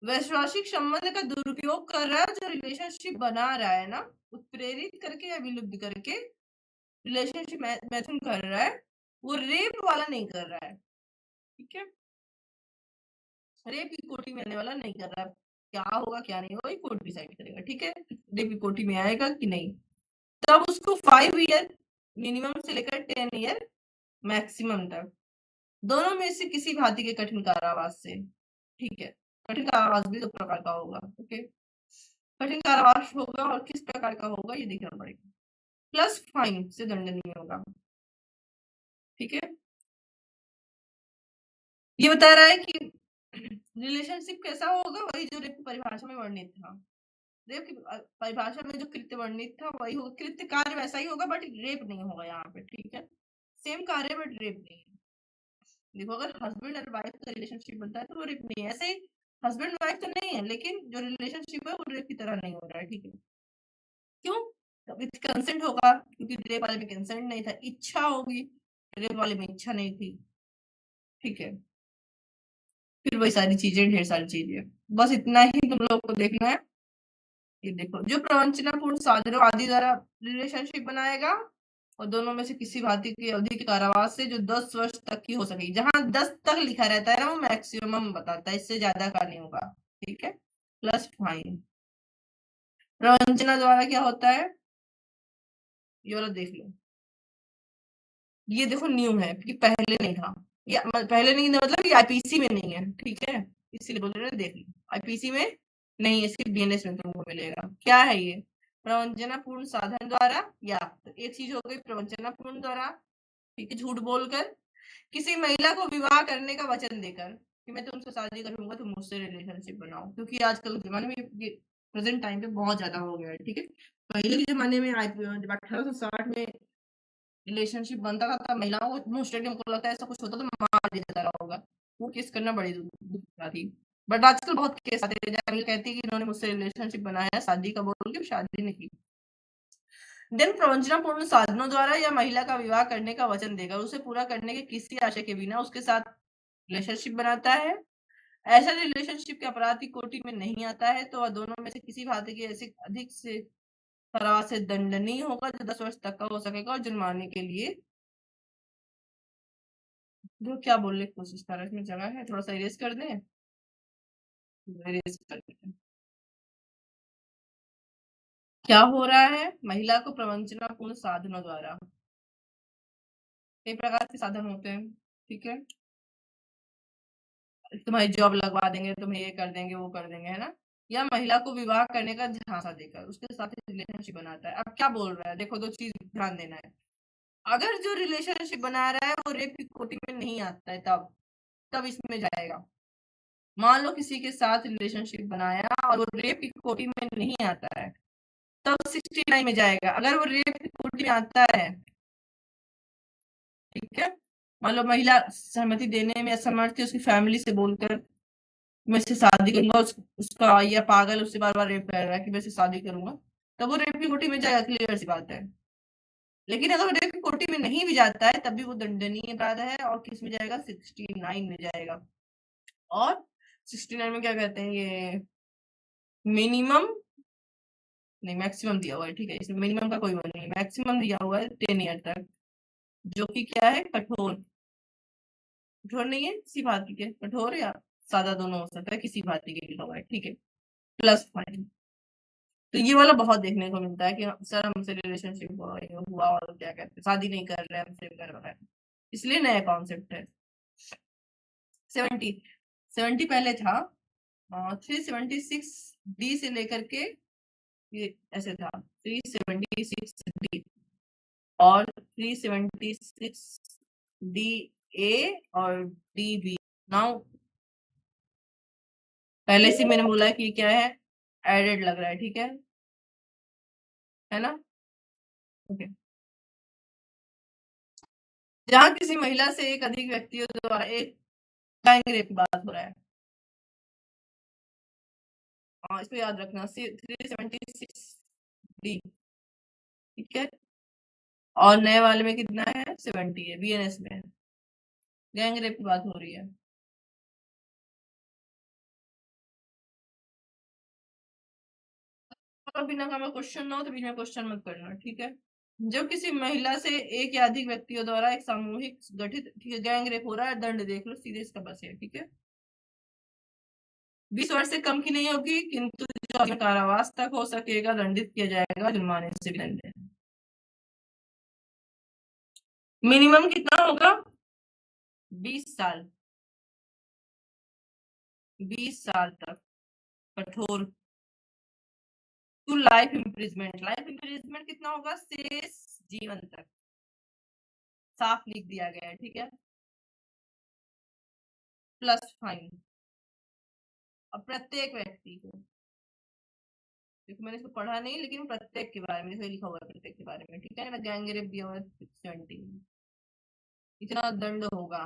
वैश्वासिक संबंध का दुरुपयोग कर रहा है, जो रिलेशनशिप बना रहा है ना, उत्प्रेरित करके या विलुप्त करके रिलेशनशिप मैथुन कर रहा है, वो रेप वाला नहीं कर रहा है। ठीक है, रेप की कोटि में आने वाला नहीं कर रहा है। क्या होगा क्या नहीं होगा, कोर्ट डिसाइड करेगा। ठीक है, रेप की कोटि में आएगा कि नहीं, तब उसको 5 ईयर मिनिमम से लेकर 10 ईयर मैक्सिमम तक, दोनों में से किसी भांति के कठिन कारावास से। ठीक है, कठिन कारावास भी 2 प्रकार का होगा। ओके, कठिन कारावास होगा और किस प्रकार का होगा ये देखना पड़ेगा, प्लस फाइन से दंडनीय होगा। ठीक है, ये बता रहा है कि रिलेशनशिप कैसा होगा, वही जो रेप की परिभाषा में वर्णित था। रेप की परिभाषा में जो कृत्य वर्णित था वही होगा, कृत्य कार्य वैसा ही होगा बट रेप नहीं होगा यहाँ पे। ठीक है, सेम कार्य बट रेप नहीं। देखो, अगर हस्बैंड और वाइफ का रिलेशनशिप बनता है तो वो रेप नहीं है। ऐसे ही हस्बैंड वाइफ तो नहीं है, लेकिन जो रिलेशनशिप है वो रेप की तरह नहीं हो रहा है। ठीक है, क्यों? विथ कंसेंट होगा, क्योंकि रेप वाले में कंसेंट नहीं था, इच्छा होगी, रेप वाले में इच्छा नहीं थी। ठीक है, फिर वही सारी चीजें, ढेर सारी चीजें, बस इतना ही तुम लोग को देखना है। ये देखो, जो प्रवंचनापूर्ण साधनों आदि द्वारा रिलेशनशिप बनाएगा और दोनों में से किसी भांति की अवधि के कारावास से जो 10 वर्ष तक की हो सकेगी, जहां 10 तक लिखा रहता है ना वो मैक्सिमम बताता है, इससे ज्यादा का नहीं होगा। ठीक है, प्लस फाइन। प्रवंचना द्वारा क्या होता है, ये वाला देख लो, ये देखो न्यू है क्योंकि पहले नहीं था, या पहले नहीं मतलब ये आईपीसी में नहीं है। ठीक है, इसीलिए बोल रहे हैं, देख लो आईपीसी में नहीं है, इसके बीएनएस में तुमको मिलेगा। क्या है ये, प्रवंचनापूर्ण साधन द्वारा, या तो एक चीज हो गई प्रवंचनापूर्ण द्वारा, ठीक है, झूठ बोलकर किसी महिला को विवाह करने का वचन देकर कि मैं तुमसे शादी करूंगा, तुम मुझसे रिलेशनशिप बनाओ, क्योंकि आजकल के जमाने में ये प्रेजेंट टाइम पे बहुत ज्यादा हो गया है। ठीक है, पहले के जमाने में जब 1860 में रिलेशनशिप बनता था तब महिलाओं को मोस्ट को लगता है ऐसा कुछ होता तो मार दिया जाता होगा, वो केस करना बड़ी दुख का थी। बट आजकल बहुत केस आते हैं जहाँ कहती है कि इन्होंने मुझसे रिलेशनशिप बनाया शादी का बोल के, शादी नहीं की। देन प्रवंचनापूर्ण साधनों द्वारा या महिला का विवाह करने का वचन देकर उसे पूरा करने के किसी आशय के बिना उसके साथ रिलेशनशिप बनाता है, ऐसा रिलेशनशिप के अपराध की कोटि में नहीं आता है, तो वह दोनों में से किसी भांति की ऐसी अधिक से कारावास से दंडनीय होगा जो 10 वर्ष तक का हो सकेगा और जुर्माने के लिए जो क्या बोलने की कोशिश कर रहा है, इसमें जगह है थोड़ा सा इरेज कर दें, इरेज कर देते हैं। क्या हो रहा है, महिला को प्रवंचनापूर्ण साधनों द्वारा, कई प्रकार के साधन होते हैं। ठीक है, तुम्हारी जॉब लगवा देंगे, तुम्हें ये कर देंगे वो कर देंगे, है ना, या महिला को विवाह करने का झांसा देकर उसके साथ रिलेशनशिप बनाता है। अब क्या बोल रहा है, देखो 2 चीज ध्यान देना है। अगर जो रिलेशनशिप बना रहा है वो रेप की कोटि में नहीं आता है, तब तब इसमें जाएगा। मान लो किसी के साथ रिलेशनशिप बनाया और वो रेप की कोटि में नहीं आता है, तब 69 में जाएगा। अगर वो रेप की कोटि में आता है, ठीक है, मान लो महिला सहमति देने में असमर्थ है, उसकी फैमिली से बोलकर मैं इससे शादी करूंगा, उसका या पागल उससे बार बार रेप कर रहा है कि मैं इससे शादी करूंगा, तब वो रेप की कोटि में जाएगा, क्लियर सी बात है। लेकिन अगर वो रेप की कोटि में नहीं भी जाता है तब भी वो दंडनीय अपराध है और किस में जाएगा, 69 में जाएगा। और 69 में क्या कहते हैं, ये मिनिमम नहीं मैक्सिमम दिया हुआ है, ठीक है, इसमें मिनिमम का कोई वो नहीं, मैक्सिमम दिया हुआ है 10 ईयर तक, जो कि क्या है, कठोर। कठोर नहीं है, किसी भांति के, कठोर या सादा दोनों हो सकता है, किसी भांति के लिखा हुआ है, ठीक है, प्लस फाइन। तो ये वाला बहुत देखने को मिलता है कि सर हमसे रिलेशनशिप हुआ और क्या कहते हैं शादी नहीं कर रहे हैं, हमसे कर रहा है, इसलिए नया कॉन्सेप्ट है। 70 70 पहले था, 376 डी से लेकर के ये ऐसे था, 376 डी और 376 डी ए और डी बी। नाउ पहले से मैंने बोला कि क्या है, एडेड लग रहा है, ठीक है ना, ओके। जहां किसी महिला से एक अधिक व्यक्तियों द्वारा एक गैंग रेप की बात हो रहा है, इसको याद रखना, 376 डी, ठीक है, और नए वाले में कितना है, 70 है, बीएनएस में गैंग रेप की बात हो रही है। बिना का क्वेश्चन ना हो तो बीच में क्वेश्चन मत करना, ठीक है। जब किसी महिला से एक या अधिक व्यक्तियों द्वारा एक सामूहिक गठित, ठीक है, गैंग रेप हो रहा है, दंड देख लो, सीधे इसका बस है, ठीक है, 20 वर्ष से कम की नहीं होगी, किंतु जो कारावास तक हो सकेगा, दंडित किया जाएगा, जुर्माने से भी दंड है। मिनिमम कितना होगा, 20 साल, 20 साल तक कठोर, to life imprisonment, life imprisonment कितना होगा, शेष जीवन तक, साफ लिख दिया गया है, ठीक है, प्लस फाइन। और प्रत्येक व्यक्ति को, देखो मैंने इसको पढ़ा नहीं, लेकिन प्रत्येक के बारे में इसमें लिखा हुआ है, प्रत्येक के बारे में, ठीक है ना, गैंग रेप दिया हुआ है 70, इतना दंड होगा।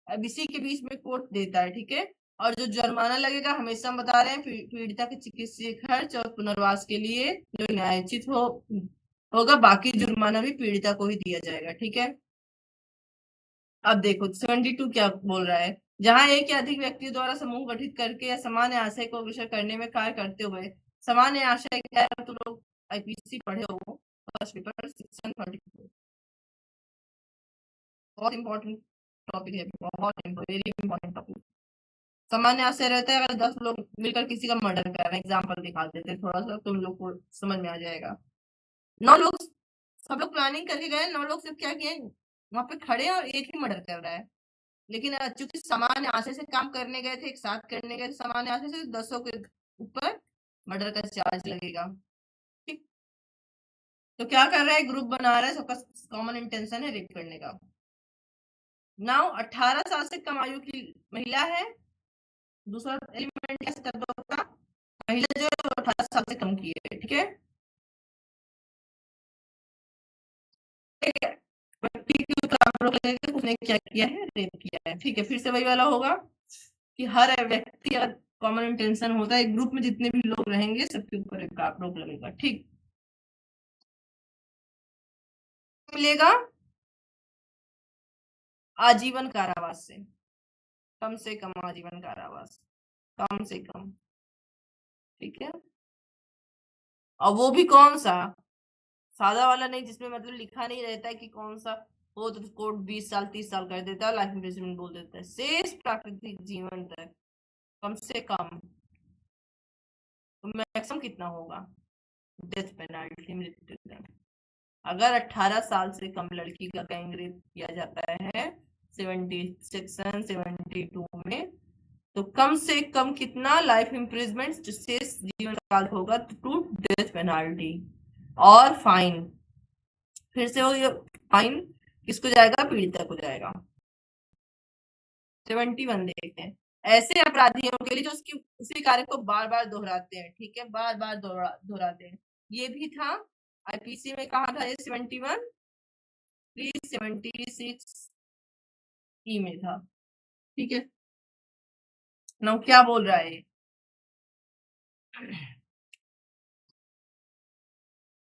अब इसी के बीच में कोर्ट देता है, ठीक है, और जो जुर्माना लगेगा, हमेशा हम बता रहे हैं, पीड़िता के चिकित्सीय खर्च और पुनर्वास के लिए जो न्यायोचित होगा, बाकी जुर्माना भी पीड़िता को ही दिया जाएगा, ठीक है। अब देखो 72 क्या बोल रहा है, जहां एक या अधिक व्यक्ति द्वारा समूह गठित करके या सामान्य आशय को अग्रसर करने में कार्य करते हुए, सामान्य आशय क्या है, तो लोग आईपीसी पढ़े हो, फर्स्ट पेपर सेक्शन 34, बहुत इंपॉर्टेंट टॉपिक है, बहुत वेरी इंपॉर्टेंट टॉपिक। सामान्य आशय रहता है, अगर 10 लोग मिलकर किसी का मर्डर कर रहे हैं, एग्जाम्पल दिखा देते हैं थोड़ा सा, तुम लोग को समझ में आ जाएगा। 9 लोग, सब लोग प्लानिंग करके गए, 9 लोग सिर्फ क्या किए, वहां पे खड़े और एक ही मर्डर कर रहा है, लेकिन चूंकि सामान्य आशय से काम करने गए थे, एक साथ करने गए थे, सामान्य आशय से 10 के ऊपर मर्डर का चार्ज लगेगा, ठीक। तो क्या कर रहा है, ग्रुप बना रहा है, सबका कॉमन इंटेंशन है रेप करने का। नाउ 18 साल से कम आयु की महिला है, दूसरा एलिमेंट कैसे कर दो होगा, महिला जो है 18 साल से कम की है, ठीक है, व्यक्ति के ऊपर आरोप लगेगा, उसने क्या किया है, रेप किया है, ठीक है, फिर से वही वाला होगा कि हर व्यक्ति अगर कॉमन इंटेंशन होता है, एक ग्रुप में जितने भी लोग रहेंगे सबके ऊपर एक आरोप लगेगा, ठीक। मिलेगा आजीवन कारावास से, कम से कम आजीवन कारावास, कम से कम, ठीक है, और वो भी कौन सा, सादा वाला नहीं, जिसमें मतलब लिखा नहीं रहता है कि कौन सा, वो तो कोर्ट 20 साल 30 साल कर देता है, लाइफ इम्प्रिजनमेंट बोल देता है, शेष प्राकृतिक जीवन तक, कम से कम, तो मैक्सिमम कितना होगा, डेथ पेनल्टी, मृत्यु दंड। अगर 18 साल से कम लड़की का गैंग रेप किया जाता है 70 सेक्शन 72 में, तो कम से कम कितना, लाइफ इम्प्रिजमेंट, जिससे जीवन काल होगा, टू डेथ पेनाल्टी और फाइन। फिर से वो फाइन किसको जाएगा, पीड़िता को जाएगा। 71 देखते हैं, ऐसे अपराधियों के लिए जो उसकी उसी कार्य को बार बार दोहराते हैं, ठीक है, बार बार दोहराते हैं, ये भी था आईपीसी में, कहा था ये 71 376 ई में था, ठीक है। नाउ क्या बोल रहा है,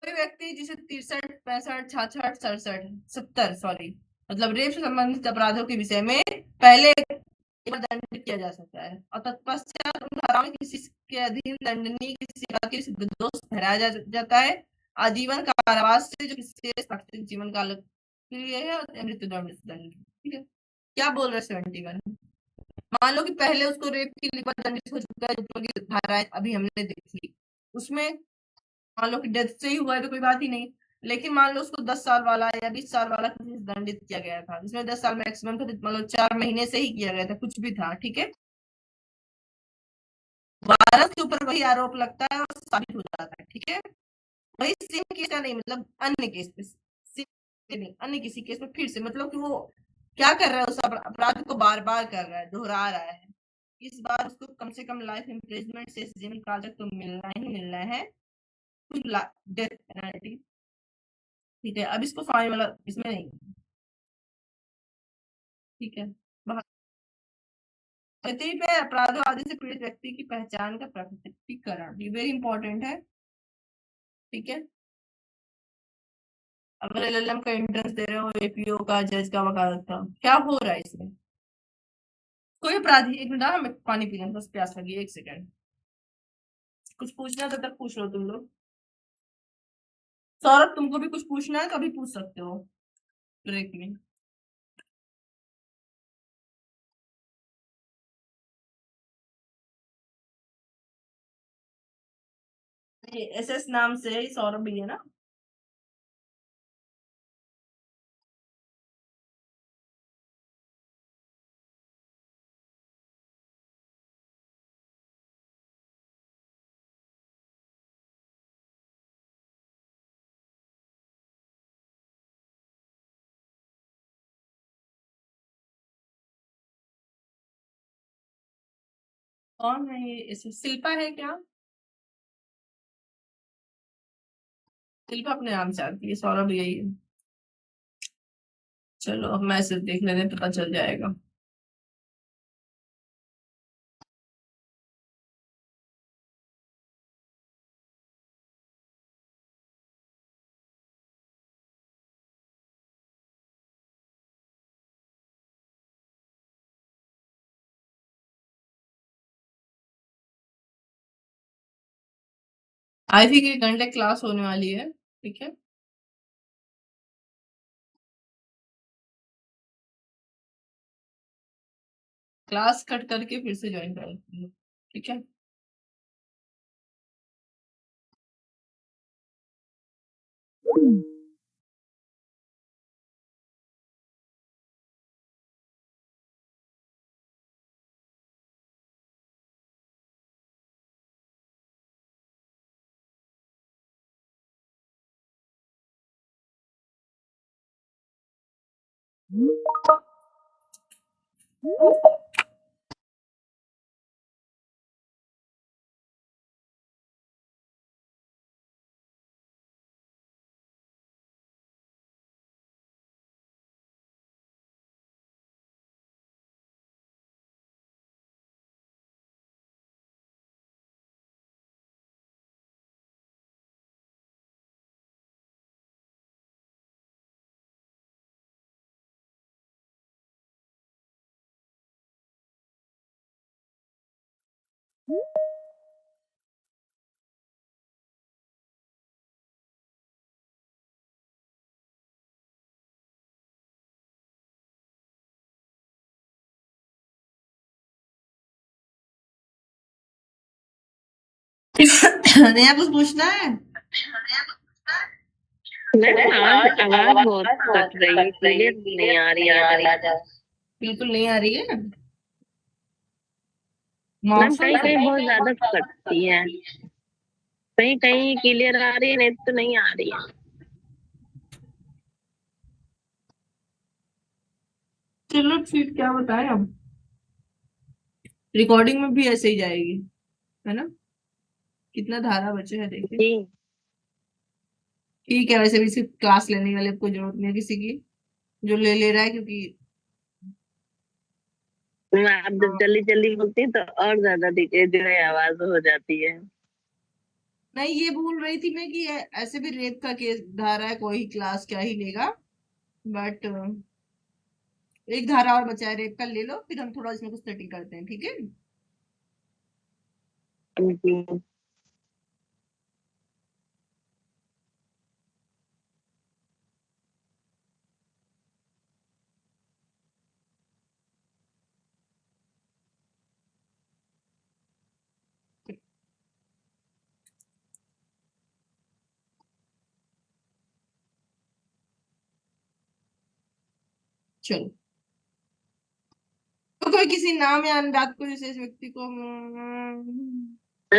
कोई व्यक्ति जिसे 63 65 66 67 70 सॉरी, मतलब रेप से संबंधित अपराधों के विषय में पहले केवल दंडित किया जा सकता है और तत्पश्चात उन धाराओं में किसी के अधीन दंडनीय किसी बात के निर्दोष ठहराया जाता है आजीवन कारावास से जो विशेष प्राकृतिक जीवन काल के लिए है और मृत्युदंड ठीक है। क्या बोल रहे 71 मान लो कि पहले उसको रेप की लिपट दंडित हो चुका है जो की धाराएं अभी हमने देखी उसमें मान लो कि डेथ से ही हुआ है तो कोई बात ही नहीं लेकिन मान लो उसको 10 साल वाला या 20 साल वाला किसी से दंडित किया गया था जिसमें 10 साल मैक्सिमम था मतलब 4 महीने से ही किया गया था कुछ भी था ठीक है वारस के ऊपर वही आरोप लगता है और साबित हो जाता है ठीक है वही सेम केस का नहीं मतलब अन्य केस पे नहीं अन्य किसी केस में फिर से मतलब कि वो क्या कर रहा है उस अपराध को बार बार कर रहा है दोहरा रहा है इस बार उसको कम से कम लाइफ इम्प्रिजमेंट से जीवन काल तक तो मिलना ही मिलना है डेथ पेनल्टी ठीक है अब इसको फाइन वाला इसमें नहीं ठीक है तरतीब है अपराधों आदि से पीड़ित व्यक्ति की पहचान का प्रकटीकरण ये वेरी इंपॉर्टेंट है ठीक है अगर एलएलएम का एंट्रेंस दे रहे हो एपीओ का जज का वकालत का क्या हो रहा है इसमें कोई अपराधी एक मिनट हमें पानी पीना बस प्यास लगी 1 सेकंड कुछ पूछना तो तक पूछ लो तुम लोग सौरभ तुमको भी कुछ पूछना है कभी पूछ सकते हो ब्रेक में एसएस नाम से सौरभ भी है ना कौन है ये एसएस शिल्पा है क्या शिल्पा अपने नाम से आती है सौरभ यही है चलो अब मैसेज देख लेते पता चल जाएगा आई थिंक 1 घंटे क्लास होने वाली है ठीक है क्लास कट करके फिर से ज्वाइन करो ठीक है नया कुछ पूछना है
मैम आज आवाज बहुत कट रही है क्लियर नहीं आ रही आज
बिल्कुल नहीं आ रही है
मैम
मौसम
कहीं कहीं बहुत ज्यादा कटती है कहीं कहीं क्लियर आ रही है नहीं तो नहीं आ रही है
चलो ठीक क्या बताएं अब रिकॉर्डिंग में भी ऐसे ही जाएगी है ना कितना धारा बचे है देखिए
जी
ठीक है वैसे भी सिर्फ क्लास लेने वाले को जरूरत नहीं है किसी की जो ले रहा है क्योंकि
मैं आप जब जल्दी जल्दी बोलती हैं तो और ज्यादा जो है आवाज हो जाती है
नहीं ये बोल रही थी मैं कि ऐसे भी रेप का केस धारा है कोई क्लास क्या ही लेगा बट एक धारा और बचा है रेप का, ले लो, फिर हम थोड़ा इसमें कुछ सेटिंग करते हैं, ठीक है।
जी।
चलो, तो कोई किसी नाम या अनुदात को विशेष व्यक्ति को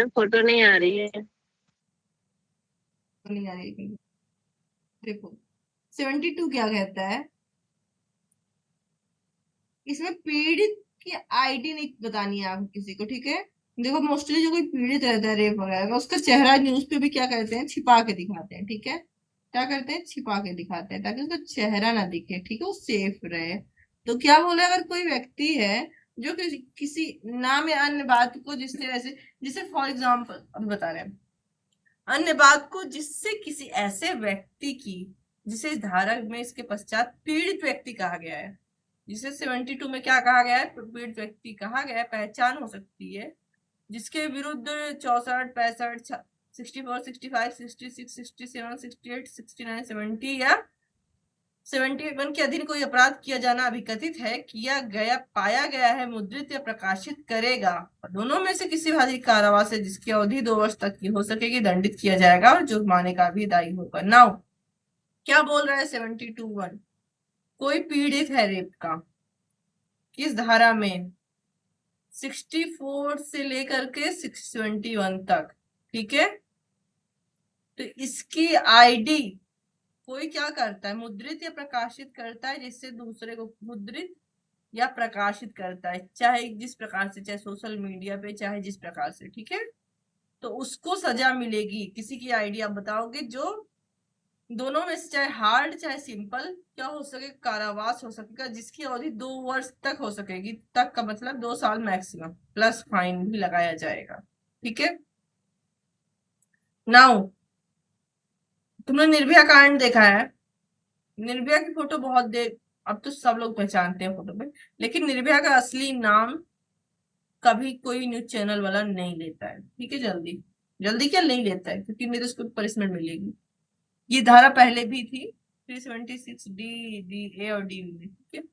फोटो नहीं आ रही है।
नहीं आ रही है कहीं। देखो 72 क्या कहता है, इसमें पीड़ित की आईडी नहीं बतानी है आपको किसी को, ठीक है। देखो मोस्टली जो कोई पीड़ित रहता है रेप वगैरह का, उसका चेहरा न्यूज पे भी क्या करते हैं, छिपा के दिखाते हैं, ठीक है। क्या करते हैं, छिपा के दिखाते हैं, ताकि उसका चेहरा ना दिखे, ठीक है, वो सेफ रहे। तो क्या बोले, अगर कोई व्यक्ति है जो किसी नाम या अन्य बात को जिससे ऐसे, जिसे फॉर एग्जाम्पल अब बता रहे हैं, अन्य बात को जिससे किसी ऐसे व्यक्ति की, जिसे इस धारा में इसके पश्चात पीड़ित व्यक्ति कहा गया है, जिसे 72 में क्या कहा गया है, पीड़ित व्यक्ति कहा गया है, पहचान हो सकती है, जिसके विरुद्ध 64, 65, 64, 65, 66, 67, 68, 69, 70 या 71 के अधीन कोई अपराध किया जाना अभिकथित है, किया गया, पाया गया है, मुद्रित या प्रकाशित करेगा, और दोनों में से किसी भी कारावास से जिसकी अवधि 2 वर्ष तक की हो सकेगी, दंडित किया जाएगा और जुर्माने का भी दायी होगा। नाउ क्या बोल रहा है 72(1), कोई पीड़ित है रेप का, किस धारा में, 64 से लेकर के 621 तक, ठीक है। तो इसकी आईडी कोई क्या करता है, मुद्रित या प्रकाशित करता है, जिससे दूसरे को मुद्रित या प्रकाशित करता है, चाहे जिस प्रकार से, चाहे सोशल मीडिया पे, चाहे जिस प्रकार से, ठीक है। तो उसको सजा मिलेगी। किसी की आईडी आप बताओगे जो दोनों में से, चाहे हार्ड चाहे सिंपल, क्या हो सके, कारावास हो सकेगा, जिसकी अवधि 2 वर्ष तक हो सकेगी, तक का मतलब 2 साल मैक्सिमम, प्लस फाइन भी लगाया जाएगा, ठीक है। नाउ तुमने निर्भया कांड देखा है, निर्भया की फोटो बहुत देर, अब तो सब लोग पहचानते हैं फोटो पे, लेकिन निर्भया का असली नाम कभी कोई न्यूज चैनल वाला नहीं लेता है, ठीक है। जल्दी जल्दी क्या नहीं लेता है, क्योंकि नहीं तो उसको पनिशमेंट मिलेगी। ये धारा पहले भी थी 376D, ए और डी में, ठीक है।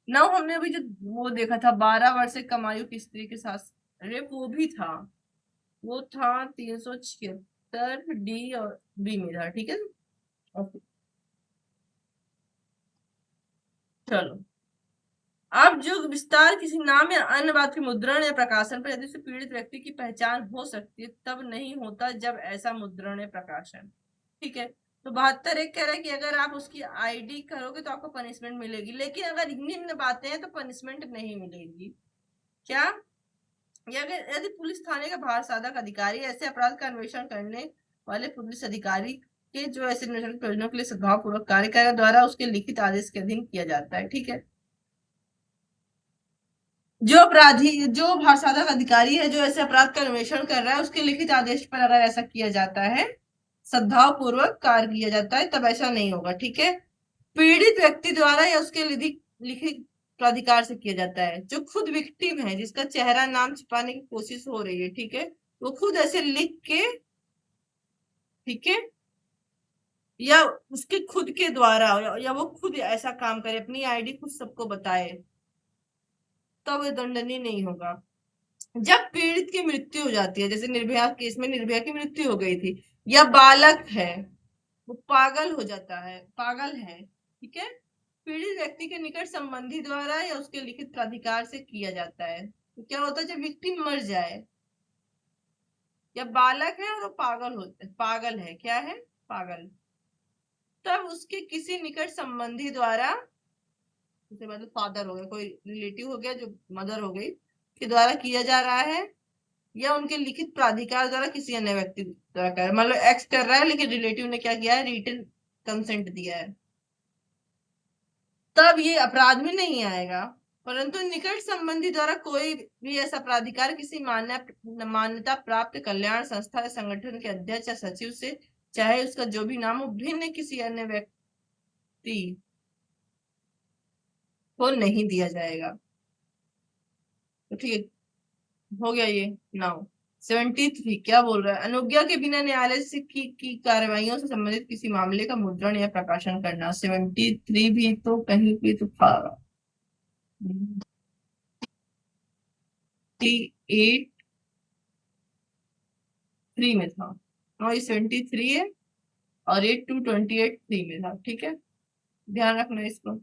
ना हमने अभी जो वो देखा था 12 वर्ष से कम आयु की स्त्री के साथ रेप, वो भी था, वो था 376D और बी में था, ठीक है। ओके, चलो, अब जो विस्तार किसी नाम या अन्य बात के मुद्रण या प्रकाशन पर यदि से पीड़ित व्यक्ति की पहचान हो सकती है, तब नहीं होता जब ऐसा मुद्रण या प्रकाशन, ठीक है। तो 72(1) कह रहा है कि अगर आप उसकी आईडी करोगे तो आपको पनिशमेंट मिलेगी, लेकिन अगर निम्न बातें हैं तो पनिशमेंट नहीं मिलेगी। क्या, या अगर यदि पुलिस थाने का भार साधक अधिकारी ऐसे अपराध का अन्वेषण करने वाले पुलिस अधिकारी के जो ऐसे अन्वेषण प्रयोजनों के लिए सद्भावपूर्वक कार्य करेगा द्वारा उसके लिखित आदेश के अधीन किया जाता है, ठीक है। जो अपराधी, जो भाषाधक अधिकारी है जो ऐसे अपराध का अन्वेषण कर रहा है, उसके लिखित आदेश पर अगर ऐसा किया जाता है, सद्भाव पूर्वक कार्य किया जाता है, तब ऐसा नहीं होगा, ठीक है। पीड़ित व्यक्ति द्वारा या उसके लिखित प्राधिकार से किया जाता है, जो खुद विक्टिम है, जिसका चेहरा नाम छिपाने की कोशिश हो रही है, ठीक है, वो खुद ऐसे लिख के, ठीक है, या उसके खुद के द्वारा, या वो खुद ऐसा काम करे, अपनी आईडी खुद सबको बताए, तब ये दंडनीय नहीं होगा। जब पीड़ित की मृत्यु हो जाती है, जैसे निर्भया केस में निर्भया की मृत्यु हो गई थी, या बालक है वो पागल हो जाता है, पागल है, ठीक है, पीड़ित व्यक्ति के निकट संबंधी द्वारा या उसके लिखित प्राधिकार से किया जाता है। तो क्या होता है, जब विक्टिम मर जाए, या बालक है और वो पागल होता है, पागल है, क्या है, पागल, तब उसके किसी निकट संबंधी द्वारा, जैसे मतलब फादर हो गया, कोई रिलेटिव हो गया, जो मदर हो गई, के द्वारा किया जा रहा है, या उनके लिखित प्राधिकार द्वारा किसी अन्य व्यक्ति द्वारा कर, मतलब एक्स कर रहा है लेकिन रिलेटिव ने क्या किया है, रिटन कंसेंट दिया है, तब ये अपराध में नहीं आएगा। परंतु निकट संबंधी द्वारा कोई भी ऐसा प्राधिकार किसी मान्यता प्राप्त कल्याण संस्था या संगठन के अध्यक्ष या सचिव से, चाहे उसका जो भी नाम हो, भिन्न किसी अन्य व्यक्ति को नहीं दिया जाएगा। तो ठीक है, हो गया ये। नाउ 73 क्या बोल रहा है, अनुज्ञा के बिना न्यायालय से की कार्रवाइयों से संबंधित किसी मामले का मुद्रण या प्रकाशन करना। 73 भी तो कहीं भी तो था, 8 3 में था, और ये 73 है, और ये 228 3 में था। ठीक है, ध्यान रखना इसको।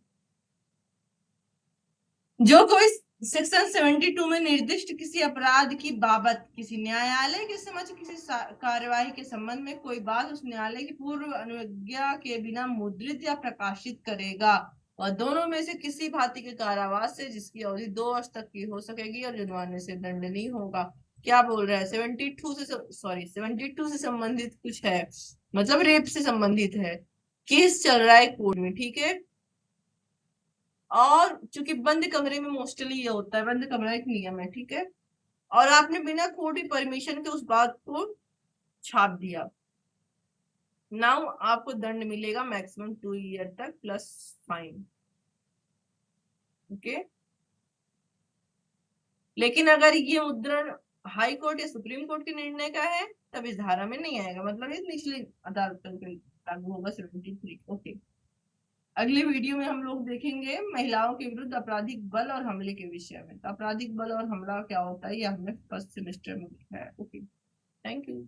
जो कोई सेक्शन 72 में निर्दिष्ट किसी अपराध की बाबत किसी न्यायालय के समक्ष किसी कार्यवाही के संबंध में कोई बात उस न्यायालय की पूर्व अनुज्ञा के बिना मुद्रित या प्रकाशित करेगा, और दोनों में से किसी भांति के कारावास से जिसकी अवधि 2 वर्ष तक की हो सकेगी और जुर्माने से दंडनीय होगा। क्या बोल रहा है, 72 से संबंधित कुछ है, मतलब रेप से संबंधित है, केस चल रहा है कोर्ट में। ठीक है, और चूंकि बंद कमरे में मोस्टली ये होता है, बंद कमरा एक नियम है। ठीक है, और आपने बिना कोर्ट की परमिशन के उस बात को छाप दिया, नाउ आपको दंड मिलेगा मैक्सिमम 2 ईयर तक प्लस फाइन। ओके, लेकिन अगर ये मुद्रण हाई कोर्ट या सुप्रीम कोर्ट के निर्णय का है तब इस धारा में नहीं आएगा, मतलब ये निचली अदालत पर लागू होगा 73। ओके, अगले वीडियो में हम लोग देखेंगे महिलाओं के विरुद्ध आपराधिक बल और हमले के विषय में। तो आपराधिक बल और हमला क्या होता है ये हमने फर्स्ट सेमेस्टर में देखा है। Okay, thank you.